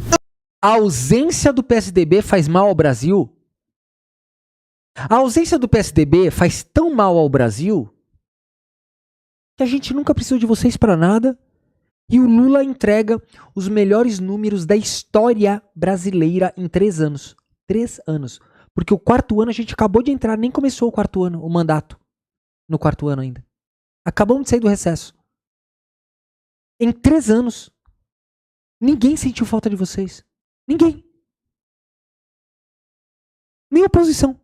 A ausência do PSDB faz mal ao Brasil? A ausência do PSDB faz tão mal ao Brasil que a gente nunca precisou de vocês pra nada e o Lula entrega os melhores números da história brasileira em 3 anos. 3 anos. Porque o 4º ano a gente acabou de entrar, nem começou o 4º ano, o mandato. No 4º ano ainda. Acabamos de sair do recesso. Em 3 anos, ninguém sentiu falta de vocês. Ninguém. Nem a oposição.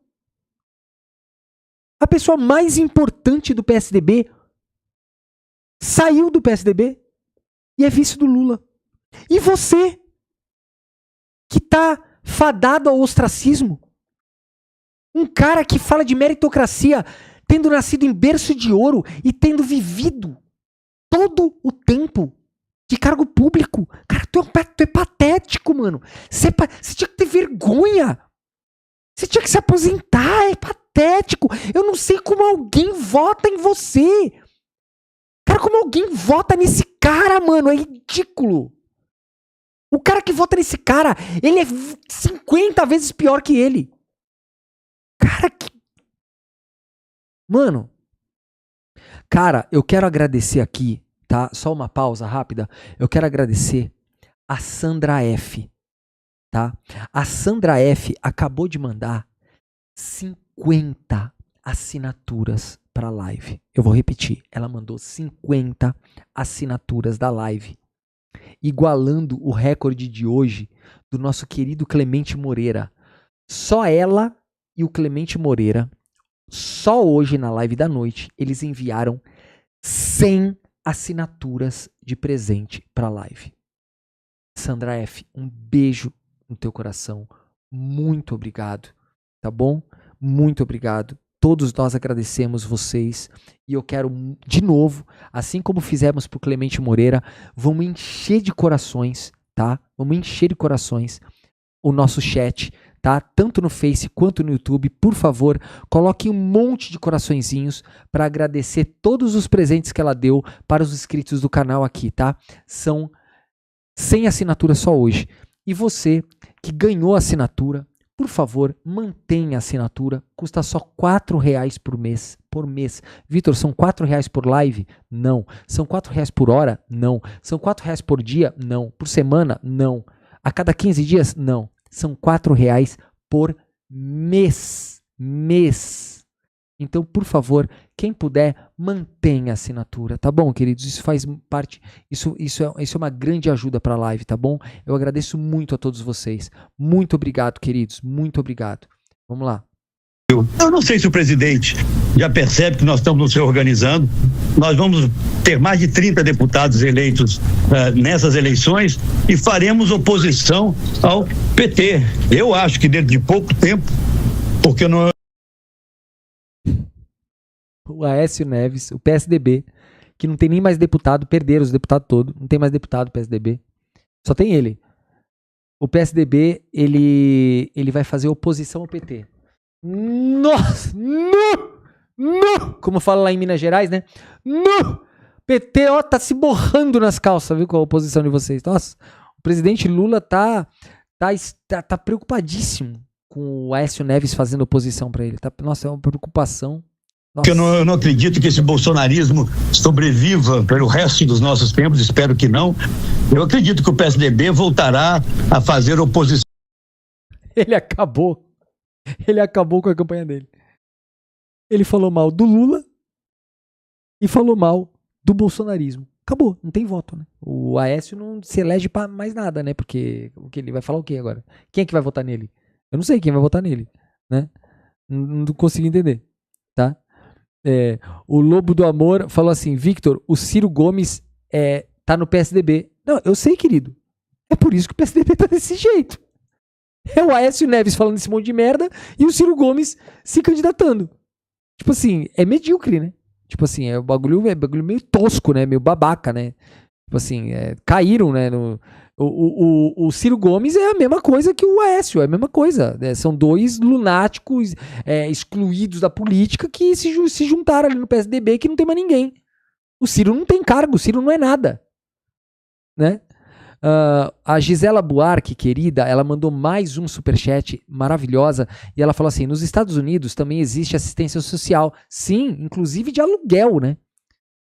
A pessoa mais importante do PSDB saiu do PSDB e é vice do Lula. E você, que tá fadado ao ostracismo, um cara que fala de meritocracia, tendo nascido em berço de ouro e tendo vivido todo o tempo de cargo público. Cara, tu é patético, mano. Você tinha que ter vergonha. Você tinha que se aposentar, é patético. Eu não sei como alguém vota em você. Cara, como alguém vota nesse cara, mano, é ridículo. O cara que vota nesse cara, ele é 50 vezes pior que ele. Cara, que... Mano. Cara, eu quero agradecer aqui, tá? Só uma pausa rápida. Eu quero agradecer a Sandra F, tá? A Sandra F acabou de mandar 50 assinaturas para a live. Eu vou repetir. Ela mandou 50 assinaturas da live, igualando o recorde de hoje do nosso querido Clemente Moreira. Só ela e o Clemente Moreira, só hoje na live da noite, eles enviaram 100 assinaturas de presente para a live. Sandra F, um beijo no teu coração. Muito obrigado, tá bom? Muito obrigado. Todos nós agradecemos vocês e eu quero, de novo, assim como fizemos pro Clemente Moreira, vamos encher de corações, tá? Vamos encher de corações o nosso chat, tá? Tanto no Face quanto no YouTube. Por favor, coloque um monte de coraçõezinhos para agradecer todos os presentes que ela deu para os inscritos do canal aqui, tá? São 100 assinaturas só hoje. E você que ganhou a assinatura, por favor, mantenha a assinatura. Custa só R$4 por mês. Vitor, são R$4 por live? Não. São R$4 por hora? Não. São R$4 por dia? Não. Por semana? Não. A cada 15 dias? Não. São R$4 por mês. Então, por favor, quem puder, mantenha a assinatura, tá bom, queridos? Isso faz parte, isso é uma grande ajuda para a live, tá bom? Eu agradeço muito a todos vocês. Muito obrigado, queridos. Muito obrigado. Vamos lá. Eu não sei se o presidente já percebe que nós estamos nos reorganizando. Nós vamos ter mais de 30 deputados eleitos nessas eleições e faremos oposição ao PT. Eu acho que dentro de pouco tempo, porque não... O Aécio Neves, o PSDB, que não tem nem mais deputado, perderam os deputados todos, não tem mais deputado PSDB, só tem ele. O PSDB, ele vai fazer oposição ao PT. Nossa, não, como fala lá em Minas Gerais, né? Não, PT, ó, tá se borrando nas calças, viu, com a oposição de vocês. Nossa, o presidente Lula tá preocupadíssimo com o Aécio Neves fazendo oposição pra ele. Nossa, é uma preocupação. Eu não acredito que esse bolsonarismo sobreviva pelo resto dos nossos tempos, espero que não. Eu acredito que o PSDB voltará a fazer oposição. Ele acabou com a campanha dele. Ele falou mal do Lula e falou mal do bolsonarismo. Acabou, não tem voto, né? O Aécio não se elege pra mais nada, né? Porque ele vai falar o quê agora? Quem é que vai votar nele? Eu não sei quem vai votar nele, né? Não consigo entender, tá? O Lobo do Amor falou assim: Victor, o Ciro Gomes tá no PSDB. Não, eu sei, querido. É por isso que o PSDB tá desse jeito. É o Aécio Neves falando esse monte de merda e o Ciro Gomes se candidatando. Tipo assim, é medíocre, né? Tipo assim, é bagulho meio tosco, né? Meio babaca, né? Tipo assim, caíram, né? O Ciro Gomes é a mesma coisa que o Aécio, é a mesma coisa. São dois lunáticos excluídos da política que se juntaram ali no PSDB, que não tem mais ninguém. O Ciro não tem cargo, o Ciro não é nada. Né? A Gisela Buarque, querida, ela mandou mais um superchat maravilhosa e ela falou assim: nos Estados Unidos também existe assistência social. Sim, inclusive de aluguel, né?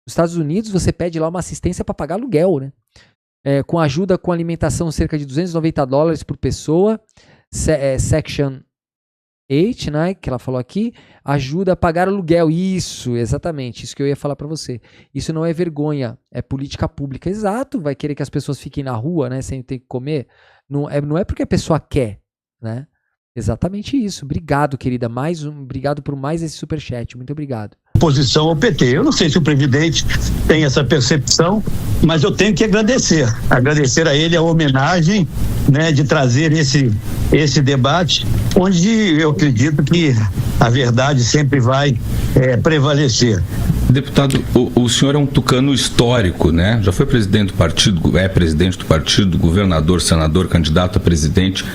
Nos Estados Unidos você pede lá uma assistência para pagar aluguel, né? Com ajuda com alimentação, cerca de $290 por pessoa. Section 8, né, que ela falou aqui, ajuda a pagar aluguel. Isso, exatamente, isso que eu ia falar pra você. Isso não é vergonha, é política pública. Exato, vai querer que as pessoas fiquem na rua, né, sem ter que comer. Não é porque a pessoa quer, né? Exatamente isso. Obrigado, querida. Obrigado por mais esse superchat. Muito obrigado. Oposição ao PT. Eu não sei se o presidente tem essa percepção, mas eu tenho que agradecer a ele a homenagem, né, de trazer esse debate, onde eu acredito que a verdade sempre vai prevalecer. Deputado, o senhor é um tucano histórico, né? Já foi presidente do partido, é presidente do partido, governador, senador, candidato a presidente.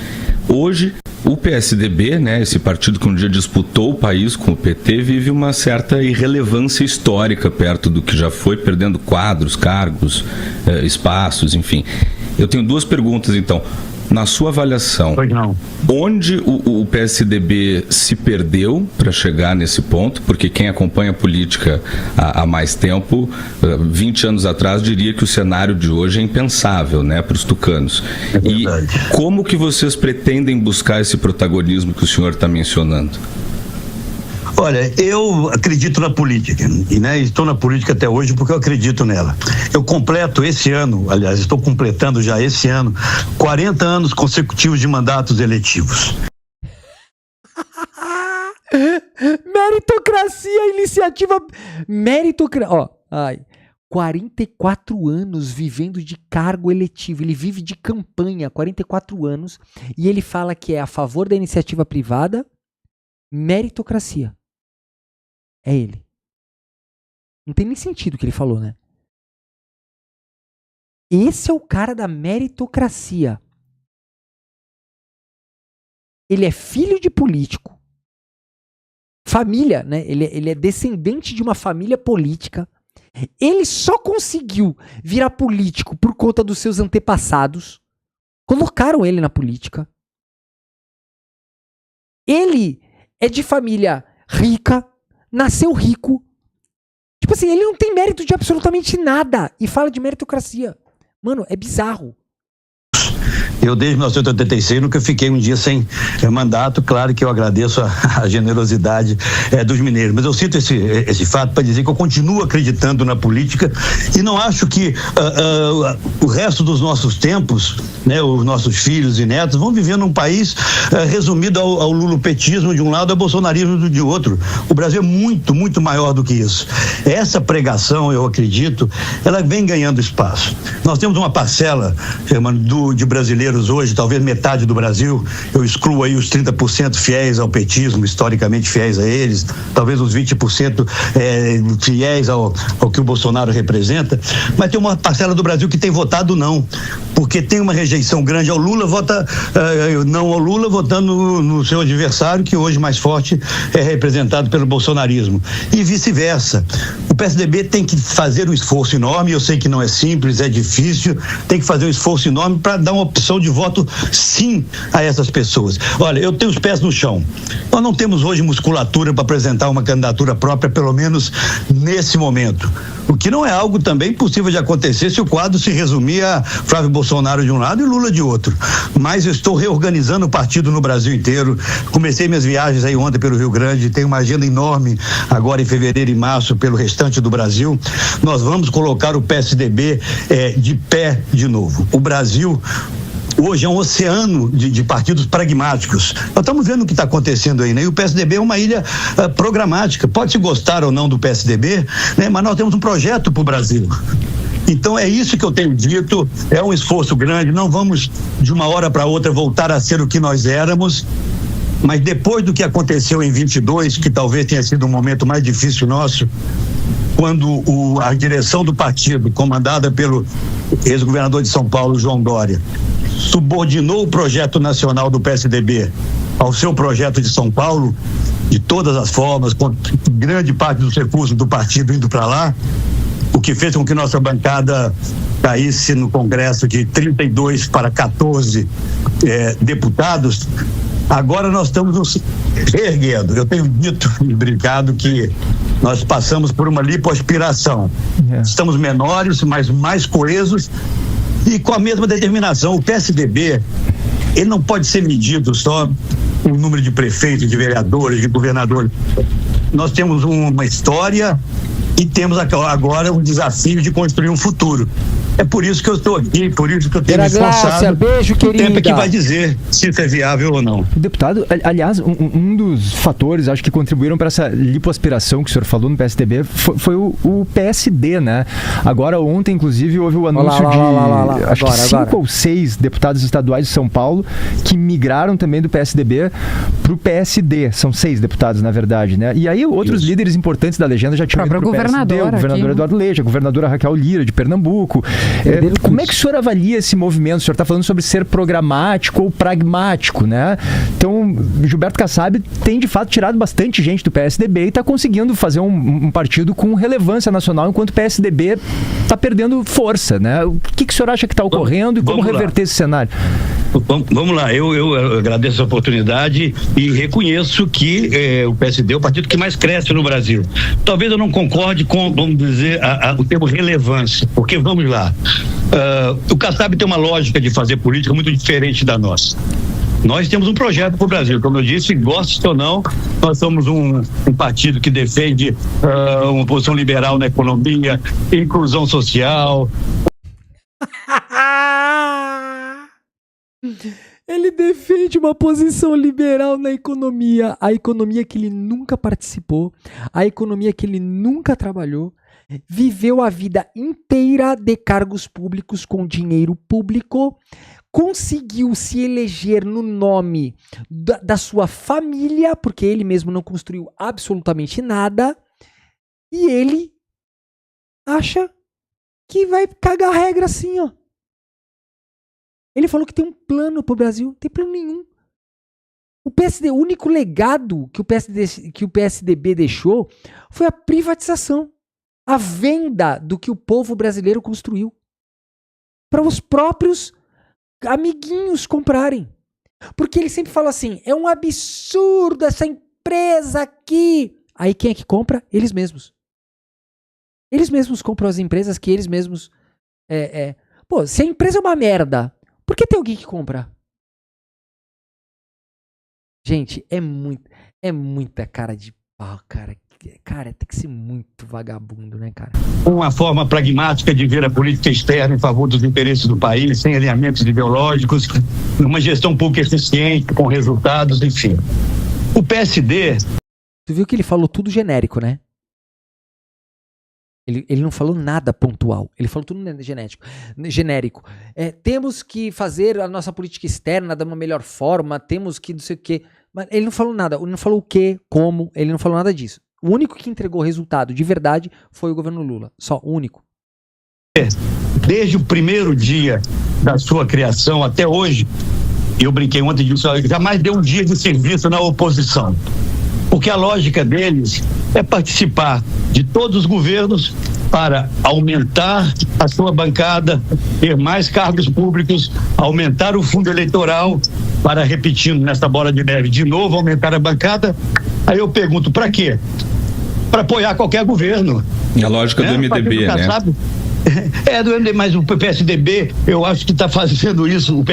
Hoje, o PSDB, né, esse partido que um dia disputou o país com o PT, vive uma certa irrelevância histórica perto do que já foi, perdendo quadros, cargos, espaços, enfim. Eu tenho duas perguntas, então. Na sua avaliação, onde o PSDB se perdeu para chegar nesse ponto? Porque quem acompanha a política há mais tempo, 20 anos atrás, diria que o cenário de hoje é impensável, né, para os tucanos. E como que vocês pretendem buscar esse protagonismo que o senhor está mencionando? Olha, eu acredito na política, e né, estou na política até hoje porque eu acredito nela. Eu completo esse ano, aliás, estou completando já esse ano, 40 anos consecutivos de mandatos eletivos. Meritocracia, iniciativa... 44 anos vivendo de cargo eletivo. Ele vive de campanha, 44 anos, e ele fala que é a favor da iniciativa privada, meritocracia. É ele. Não tem nem sentido o que ele falou, né? Esse é o cara da meritocracia. Ele é filho de político. Família, né? Ele é descendente de uma família política. Ele só conseguiu virar político por conta dos seus antepassados. Colocaram ele na política. Ele é de família rica. Nasceu rico. Tipo assim, ele não tem mérito de absolutamente nada. E fala de meritocracia. Mano, é bizarro. Eu, desde 1986, nunca fiquei um dia sem mandato. Claro que eu agradeço a generosidade dos mineiros. Mas eu cito esse fato para dizer que eu continuo acreditando na política e não acho que o resto dos nossos tempos, né, os nossos filhos e netos, vão viver num país resumido ao lulopetismo de um lado e ao bolsonarismo de outro. O Brasil é muito, muito maior do que isso. Essa pregação, eu acredito, ela vem ganhando espaço. Nós temos uma parcela, de brasileiros hoje, talvez metade do Brasil, eu excluo aí os 30% fiéis ao petismo, historicamente fiéis a eles, talvez os 20% fiéis ao que o Bolsonaro representa, mas tem uma parcela do Brasil que tem votado não, porque tem uma rejeição grande ao Lula, vota não ao Lula, votando no seu adversário, que hoje mais forte é representado pelo bolsonarismo, e vice-versa. O PSDB tem que fazer um esforço enorme, eu sei que não é simples, é difícil, tem que fazer um esforço enorme para dar uma opção de voto sim a essas pessoas. Olha, eu tenho os pés no chão. Nós não temos hoje musculatura para apresentar uma candidatura própria, pelo menos nesse momento. O que não é algo também possível de acontecer se o quadro se resumir a Flávio Bolsonaro de um lado e Lula de outro. Mas eu estou reorganizando o partido no Brasil inteiro. Comecei minhas viagens aí ontem pelo Rio Grande, tenho uma agenda enorme agora em fevereiro e março pelo restante do Brasil. Nós vamos colocar o PSDB de pé de novo. O Brasil hoje é um oceano de partidos pragmáticos. Nós estamos vendo o que está acontecendo aí, né? E o PSDB é uma ilha programática. Pode-se gostar ou não do PSDB, né? Mas nós temos um projeto para o Brasil. Então é isso que eu tenho dito, é um esforço grande, não vamos de uma hora para outra voltar a ser o que nós éramos, mas depois do que aconteceu em 22, que talvez tenha sido um momento mais difícil nosso, quando a direção do partido, comandada pelo ex-governador de São Paulo, João Dória, subordinou o projeto nacional do PSDB ao seu projeto de São Paulo, de todas as formas, com grande parte dos recursos do partido indo para lá, o que fez com que nossa bancada caísse no Congresso de 32 para 14 deputados. Agora nós estamos nos reerguendo. Eu tenho dito e brincado que nós passamos por uma lipoaspiração. Estamos menores, mas mais coesos e com a mesma determinação. O PSDB, ele não pode ser medido só o número de prefeitos, de vereadores, de governadores. Nós temos uma história e temos agora um desafio de construir um futuro. É por isso que eu estou aqui, por isso que eu tenho me esforçado. Beijo, querida. O tempo é que vai dizer se isso é viável ou não. Deputado, aliás, um dos fatores, acho que contribuíram para essa lipoaspiração que o senhor falou no PSDB foi o PSD, né? Agora, ontem, inclusive, houve o anúncio acho que 5 ou 6 deputados estaduais de São Paulo que migraram também do PSDB para o PSD. São 6 deputados, na verdade, né? E aí, outros líderes importantes da legenda já tinham ido para o PSD. O governador Eduardo Leite, a governadora Raquel Lira, de Pernambuco. Como é que o senhor avalia esse movimento? O senhor está falando sobre ser programático ou pragmático, né? Então, Gilberto Kassab tem, de fato, tirado bastante gente do PSDB e está conseguindo fazer um partido com relevância nacional, enquanto o PSDB está perdendo força, né? O que o senhor acha que está ocorrendo e como reverter esse cenário? Vamos lá, eu agradeço a oportunidade e reconheço que o PSD é o partido que mais cresce no Brasil. Talvez eu não concorde com, vamos dizer, o termo relevância, porque vamos lá, o Kassab tem uma lógica de fazer política muito diferente da nossa. Nós temos um projeto para o Brasil, como eu disse, goste ou não, nós somos um partido que defende uma posição liberal na economia, inclusão social. Ele defende uma posição liberal na economia, a economia que ele nunca participou, a economia que ele nunca trabalhou, viveu a vida inteira de cargos públicos com dinheiro público, conseguiu se eleger no nome da sua família, porque ele mesmo não construiu absolutamente nada, e ele acha que vai cagar a regra assim, ó. Ele falou que tem um plano pro Brasil. Não tem plano nenhum. O único legado que o PSDB deixou foi a privatização. A venda do que o povo brasileiro construiu. Para os próprios amiguinhos comprarem. Porque ele sempre fala assim, é um absurdo essa empresa aqui. Aí quem é que compra? Eles mesmos. Eles mesmos compram as empresas que eles mesmos... Pô, se a empresa é uma merda... Por que tem alguém que compra? Gente, é muita cara de pau, cara. Cara, tem que ser muito vagabundo, né, cara? Uma forma pragmática de ver a política externa em favor dos interesses do país, sem alinhamentos ideológicos, uma gestão pouco eficiente, com resultados, enfim. O PSD... Tu viu que ele falou tudo genérico, né? Ele não falou nada pontual. Ele falou tudo genérico. Temos que fazer a nossa política externa de uma melhor forma, temos que não sei o quê. Mas ele não falou nada. Ele não falou o quê, como, ele não falou nada disso. O único que entregou resultado de verdade foi o governo Lula. Só, o único. Desde o primeiro dia da sua criação até hoje, eu brinquei ontem disso, jamais deu um dia de serviço na oposição. Porque a lógica deles é participar de todos os governos para aumentar a sua bancada, ter mais cargos públicos, aumentar o fundo eleitoral, para, repetindo nessa bola de neve, de novo aumentar a bancada. Aí eu pergunto, para quê? Para apoiar qualquer governo. A lógica do MDB, né? Do MDB, mas o PSDB, eu acho que está fazendo isso.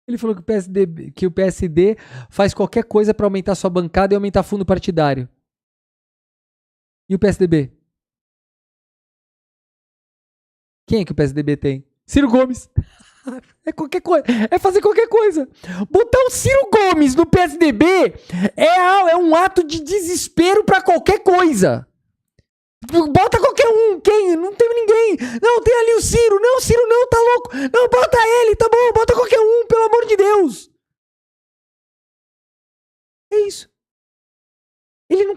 Ele falou que o PSD faz qualquer coisa para aumentar sua bancada e aumentar fundo partidário. E o PSDB? Quem é que o PSDB tem? Ciro Gomes. É qualquer coisa. É fazer qualquer coisa. Botar o Ciro Gomes no PSDB é um ato de desespero para qualquer coisa. Bota qualquer um, quem? Não tem ninguém. Não, tem ali o Ciro. Não, Ciro não, tá louco. Não, bota ele, tá bom, bota qualquer um, pelo amor de Deus. É isso. Ele não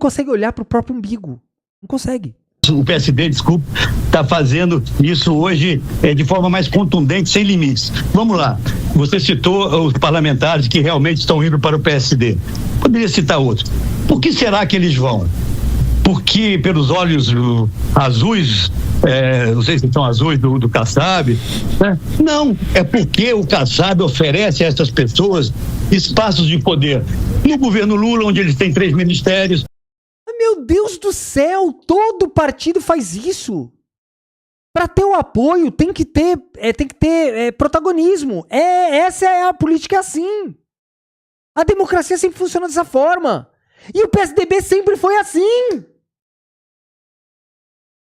consegue olhar pro próprio umbigo. Não consegue. O PSD, desculpa, está fazendo isso hoje de forma mais contundente, sem limites. Vamos lá, você citou os parlamentares que realmente estão indo para o PSD. Poderia citar outros. Por que será que eles vão? Porque pelos olhos azuis, não sei se são azuis do Kassab, né? Não, é porque o Kassab oferece a essas pessoas espaços de poder. No governo Lula, onde eles têm 3 ministérios. Meu Deus do céu, todo partido faz isso. Para ter o apoio, tem que ter protagonismo. Essa é a política, assim. A democracia sempre funciona dessa forma. E o PSDB sempre foi assim.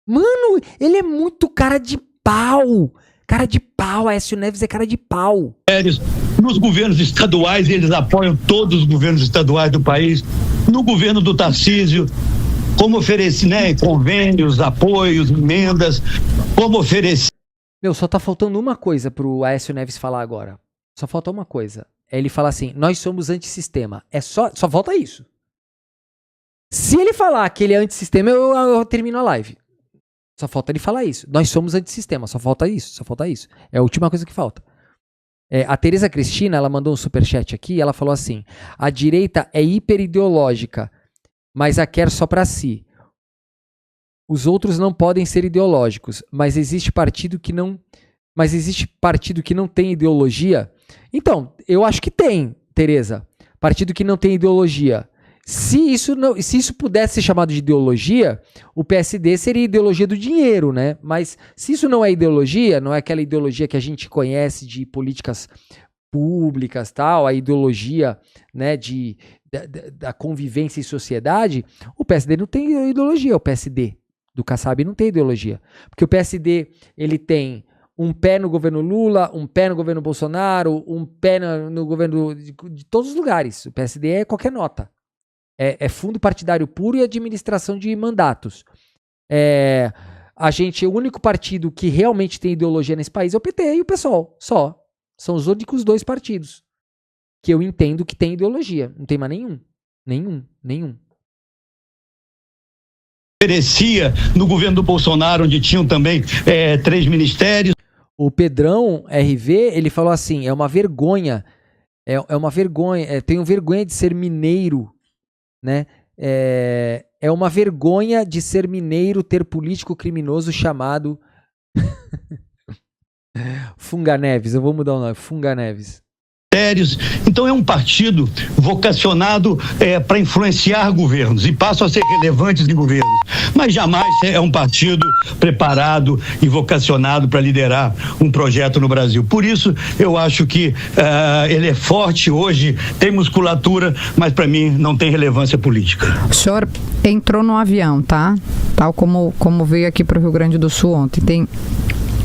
Mano, ele é muito cara de pau. Cara de pau, Aécio Neves é cara de pau. Nos governos estaduais, eles apoiam todos os governos estaduais do país. No governo do Tarcísio, como oferecer, né, convênios, apoios, emendas, como oferecer. Meu, só tá faltando uma coisa pro Aécio Neves falar agora. Só falta uma coisa. Ele fala assim, nós somos antissistema. Só falta isso. Se ele falar que ele é antissistema, eu termino a live. Só falta ele falar isso. Nós somos antissistema. Só falta isso. É a última coisa que falta. A Tereza Cristina, ela mandou um superchat aqui e ela falou assim, a direita é hiperideológica, mas a quer só pra si. Os outros não podem ser ideológicos, mas existe partido que não tem ideologia? Então, eu acho que tem, Tereza. Partido que não tem ideologia. Se isso pudesse ser chamado de ideologia, o PSD seria ideologia do dinheiro, né? Mas se isso não é ideologia, não é aquela ideologia que a gente conhece de políticas públicas, tal, a ideologia, né, da convivência em sociedade, o PSD não tem ideologia, o PSD do Kassab não tem ideologia. Porque o PSD, ele tem um pé no governo Lula, um pé no governo Bolsonaro, um pé no governo de todos os lugares. O PSD é qualquer nota. É fundo partidário puro e administração de mandatos. O único partido que realmente tem ideologia nesse país é o PT e o PSOL, só. São os únicos 2 partidos que eu entendo que tem ideologia. Não tem mais nenhum. Oferecia no governo do Bolsonaro, onde tinham também 3 ministérios. O Pedrão RV, ele falou assim, é uma vergonha, tenho vergonha de ser mineiro, né? É uma vergonha de ser mineiro ter político criminoso chamado Funga Neves. Eu vou mudar o nome, Funga Neves. Então é um partido vocacionado para influenciar governos e passam a ser relevantes em governos, mas jamais é um partido preparado e vocacionado para liderar um projeto no Brasil. Por isso eu acho que ele é forte hoje, tem musculatura, mas para mim não tem relevância política. O senhor entrou no avião, tá? Tal como veio aqui para o Rio Grande do Sul ontem. Tem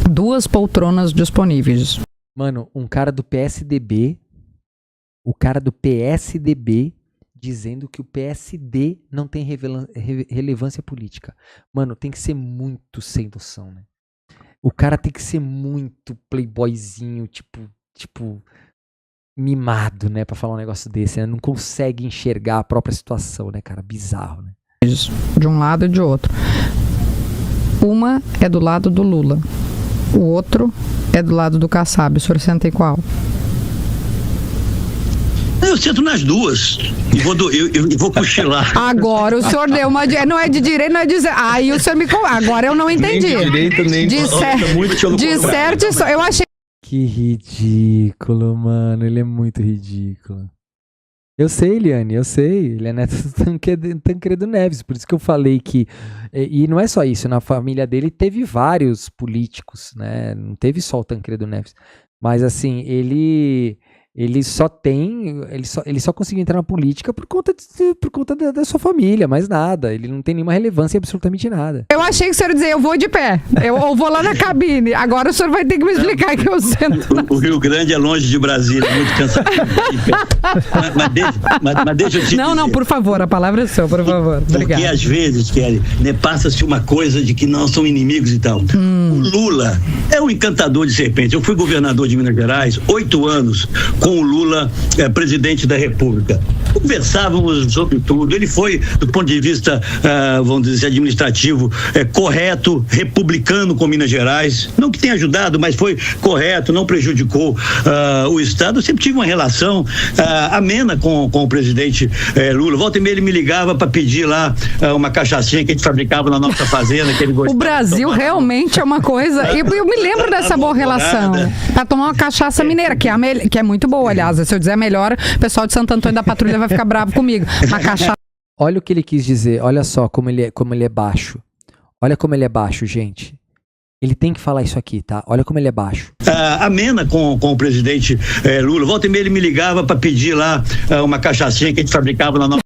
2 poltronas disponíveis. Mano, um cara do PSDB dizendo que o PSD não tem relevância política. Mano, tem que ser muito sem noção, né? O cara tem que ser muito playboyzinho, tipo mimado, né? Pra falar um negócio desse, né? Não consegue enxergar a própria situação, né, cara? Bizarro, né? De um lado e de outro. Uma é do lado do Lula. O outro é do lado do Kassab. O senhor senta em qual? Eu sento nas duas e vou cochilar. Agora o senhor deu uma... Não é de direita, não é de... Aí o senhor me... Agora eu não entendi. Nem de direita, nem de certo, eu achei... Que ridículo, mano. Ele é muito ridículo. Eu sei, Eliane, eu sei. Ele é neto do Tancredo Neves. Por isso que eu falei que... E não é só isso. Na família dele teve vários políticos, né? Não teve só o Tancredo Neves. Mas assim, ele só conseguiu entrar na política por conta da sua família, mais nada. Ele não tem nenhuma relevância em absolutamente nada. Eu achei que o senhor ia dizer, eu vou de pé. Eu vou lá na cabine. Agora o senhor vai ter que me explicar que eu sento. O Rio Grande é longe de Brasília, muito cansativo. mas deixa eu te dizer. Não, por favor, a palavra é sua, por favor. Obrigado. Porque às vezes, Kelly, né, passa-se uma coisa de que não são inimigos e tal. O Lula é um encantador de serpentes. Eu fui governador de Minas Gerais 8 anos com o Lula presidente da República. Conversávamos sobre tudo. Ele foi, do ponto de vista, vamos dizer, administrativo, correto, republicano com Minas Gerais. Não que tenha ajudado, mas foi correto, não prejudicou o Estado. Eu sempre tive uma relação amena com o presidente Lula. Volta e meia ele me ligava para pedir lá uma cachaçinha que a gente fabricava na nossa fazenda. Que ele o Brasil realmente é uma coisa... Eu me lembro dessa boa relação. Para tomar uma cachaça mineira, que é muito boa, aliás. Se eu dizer melhor, o pessoal de Santo Antônio da Patrulha vai ficar bravo comigo. Uma cachaça... Olha o que ele quis dizer. Olha só como ele é baixo. Olha como ele é baixo, gente. Ele tem que falar isso aqui, tá? Olha como ele é baixo. Amena com o presidente Lula. Volta e meia ele me ligava para pedir lá uma cachaçinha que a gente fabricava na nossa...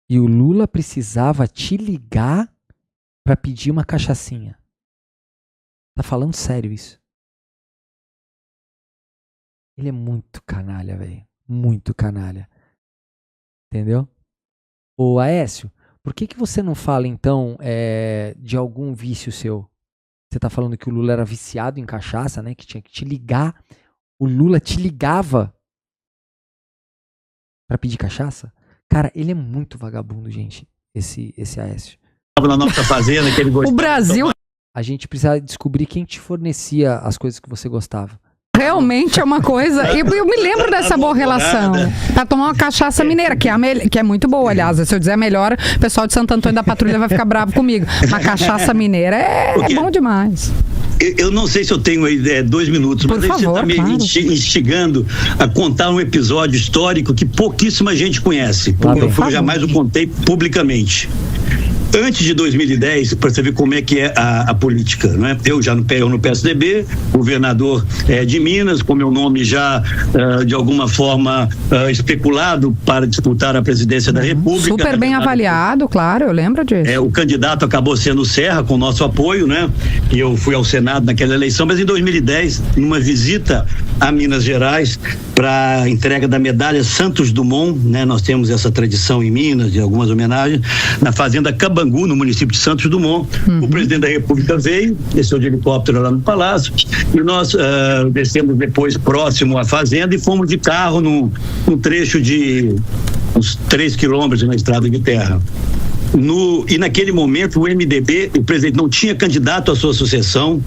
E o Lula precisava te ligar para pedir uma cachaçinha. Tá falando sério isso? Ele é muito canalha, velho. Muito canalha. Entendeu? Ô, Aécio, por que você não fala, então, de algum vício seu? Você tá falando que o Lula era viciado em cachaça, né? Que tinha que te ligar. O Lula te ligava pra pedir cachaça? Cara, ele é muito vagabundo, gente. Esse Aécio. Na nossa fazenda, que ele gostava. O Brasil... A gente precisa descobrir quem te fornecia as coisas que você gostava. Realmente é uma coisa... Eu me lembro dessa boa relação. Para tomar uma cachaça mineira, que é muito boa, aliás. Se eu dizer melhor, o pessoal de Santo Antônio da Patrulha vai ficar bravo comigo. Uma cachaça mineira é bom demais. Eu não sei se eu tenho 2 minutos, mas você está me instigando a contar um episódio histórico que pouquíssima gente conhece, porque eu jamais o contei publicamente. Antes de 2010, para você ver como é que é a política, não é? Eu no PSDB, governador de Minas, com meu nome já de alguma forma especulado para disputar a presidência da República. Super bem avaliado, claro, eu lembro disso. O candidato acabou sendo o Serra, com o nosso apoio, né? E eu fui ao Senado naquela eleição, mas em 2010, numa visita a Minas Gerais, para a entrega da medalha Santos Dumont, né? Nós temos essa tradição em Minas, de algumas homenagens, na fazenda Cabangu, no município de Santos Dumont. O presidente da República veio, desceu de helicóptero lá no Palácio, e nós descemos depois próximo à fazenda e fomos de carro num trecho de uns 3 quilômetros na estrada de terra. E naquele momento o MDB, o presidente não tinha candidato à sua sucessão,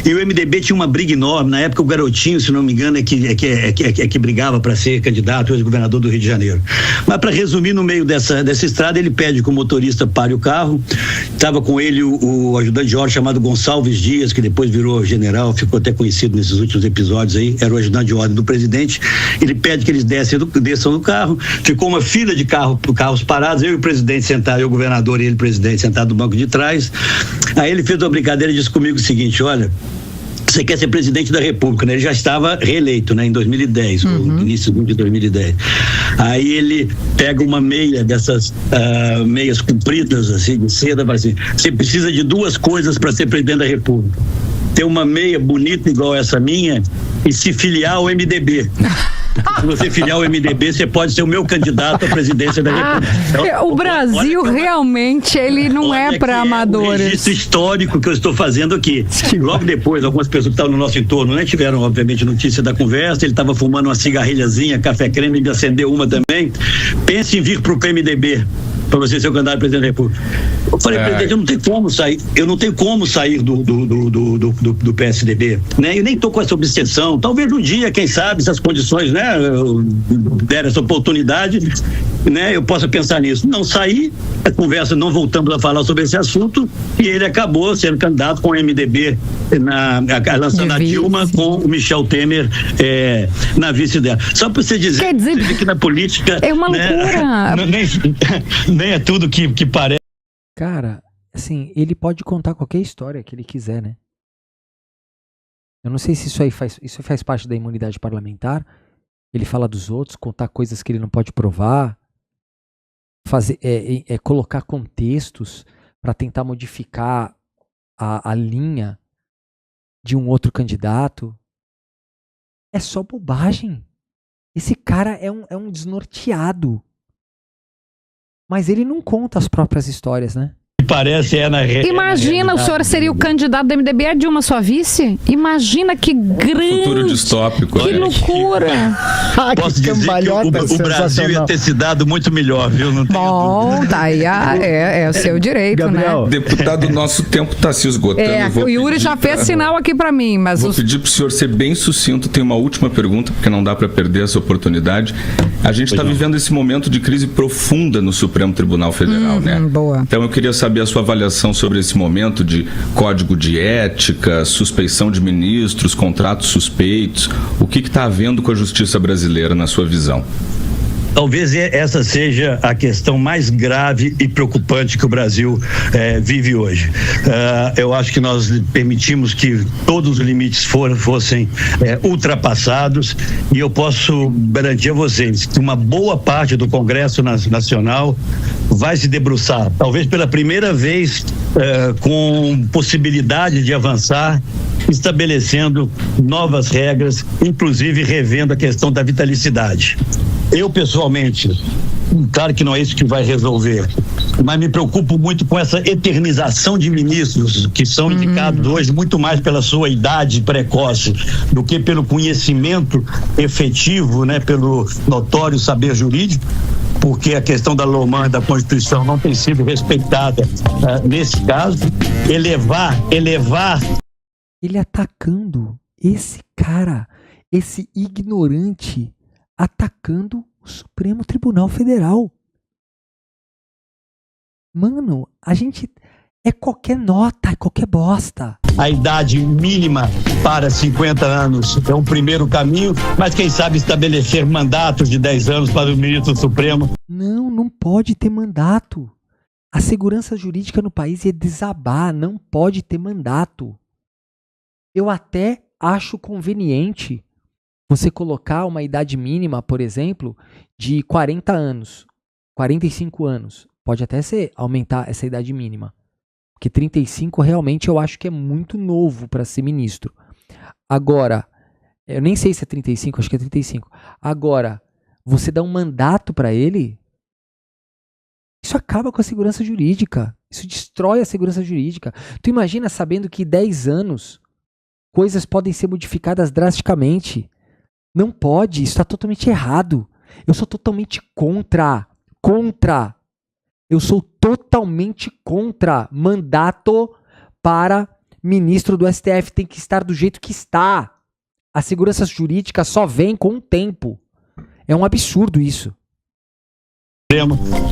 e o MDB tinha uma briga enorme. Na época o Garotinho, se não me engano, é que brigava para ser candidato, ex-governador do Rio de Janeiro. Mas para resumir, no meio dessa estrada, ele pede que o motorista pare o carro. Estava com ele o ajudante de ordem chamado Gonçalves Dias, que depois virou general, ficou até conhecido nesses últimos episódios aí, era o ajudante de ordem do presidente. Ele pede que eles desçam do carro, ficou uma fila de carros parados, eu e o presidente sentado, eu, o governador e ele, presidente, sentado no banco de trás. Aí ele fez uma brincadeira e disse comigo o seguinte: olha, você quer ser presidente da República, né? Ele já estava reeleito, né? Em 2010, no início de 2010. Aí ele pega uma meia dessas meias compridas, assim, de seda, fala assim: você precisa de 2 coisas para ser presidente da República: ter uma meia bonita igual essa minha e se filiar ao MDB. Se você filiar o MDB, você pode ser o meu candidato à presidência da República. Então, o Brasil realmente, ele não é para amadores. O registro histórico que eu estou fazendo aqui. Logo depois, algumas pessoas que estavam no nosso entorno, né, tiveram, obviamente, notícia da conversa. Ele estava fumando uma cigarrilhazinha, café creme, me acendeu uma também. Pense em vir para o PMDB, para você ser o candidato à presidente da República. Eu falei, presidente, eu não tenho como sair do PSDB, né? Eu nem estou com essa obsessão. Talvez um dia, quem sabe, se as condições, né, der essa oportunidade, né, eu possa pensar nisso. Não saí, a conversa, não voltamos a falar sobre esse assunto, e ele acabou sendo candidato com o MDB, lançando a Dilma com o Michel Temer na vice dela. Só para você dizer, quer dizer, você vê que na política é uma loucura. Nem é tudo que parece. Cara, assim, ele pode contar qualquer história que ele quiser, né? Eu não sei se isso faz parte da imunidade parlamentar. Ele fala dos outros, contar coisas que ele não pode provar, colocar contextos para tentar modificar a linha de um outro candidato. É só bobagem. Esse cara é um desnorteado. Mas ele não conta as próprias histórias, né? parece na Imagina, o senhor seria o candidato do MDB, a Dilma sua vice? Imagina que grande... Futuro distópico. Que né? loucura. Posso dizer que o Brasil ia ter se dado muito melhor, viu? Não tenho Bom, dúvida. tá aí é o seu direito, Gabriel, né? Deputado, nosso tempo está se esgotando. O Yuri já fez sinal aqui pra mim, mas Vou pedir para o senhor ser bem sucinto. Tem uma última pergunta, porque não dá para perder essa oportunidade. A gente está vivendo esse momento de crise profunda no Supremo Tribunal Federal, né? Boa. Então eu queria saber a sua avaliação sobre esse momento de código de ética, suspeição de ministros, contratos suspeitos. O que está havendo com a justiça brasileira, na sua visão? Talvez essa seja a questão mais grave e preocupante que o Brasil vive hoje. Eu acho que nós permitimos que todos os limites fossem ultrapassados, e eu posso garantir a vocês que uma boa parte do Congresso Nacional vai se debruçar, talvez pela primeira vez, com possibilidade de avançar, estabelecendo novas regras, inclusive revendo a questão da vitalicidade. Eu, pessoalmente, claro que não é isso que vai resolver, mas me preocupo muito com essa eternização de ministros que são indicados hoje muito mais pela sua idade precoce do que pelo conhecimento efetivo, né, pelo notório saber jurídico, porque a questão da LOMAN, da Constituição, não tem sido respeitada nesse caso. Elevar... Ele atacando esse cara, esse ignorante, atacando o Supremo Tribunal Federal. Mano, a gente é qualquer nota, é qualquer bosta. A idade mínima para 50 anos é um primeiro caminho, mas quem sabe estabelecer mandatos de 10 anos para o ministro Supremo. Não pode ter mandato. A segurança jurídica no país ia desabar, não pode ter mandato. Eu até acho conveniente você colocar uma idade mínima, por exemplo, de 40 anos, 45 anos. Pode até aumentar essa idade mínima. Porque 35 realmente eu acho que é muito novo para ser ministro. Agora, eu nem sei se é 35, acho que é 35. Agora, você dá um mandato para ele, isso acaba com a segurança jurídica. Isso destrói a segurança jurídica. Tu imagina sabendo que 10 anos coisas podem ser modificadas drasticamente. Não pode, isso está totalmente errado. Eu sou totalmente contra. Eu sou totalmente contra mandato para ministro do STF. Tem que estar do jeito que está. A segurança jurídica só vem com o tempo. É um absurdo isso.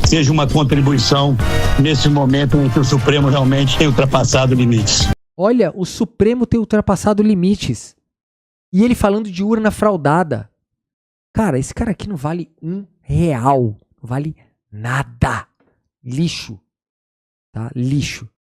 Seja uma contribuição nesse momento em que o Supremo realmente tem ultrapassado limites. Olha, o Supremo tem ultrapassado limites. E ele falando de urna fraudada. Cara, esse cara aqui não vale R$1. Não vale nada. Lixo. Tá? Lixo.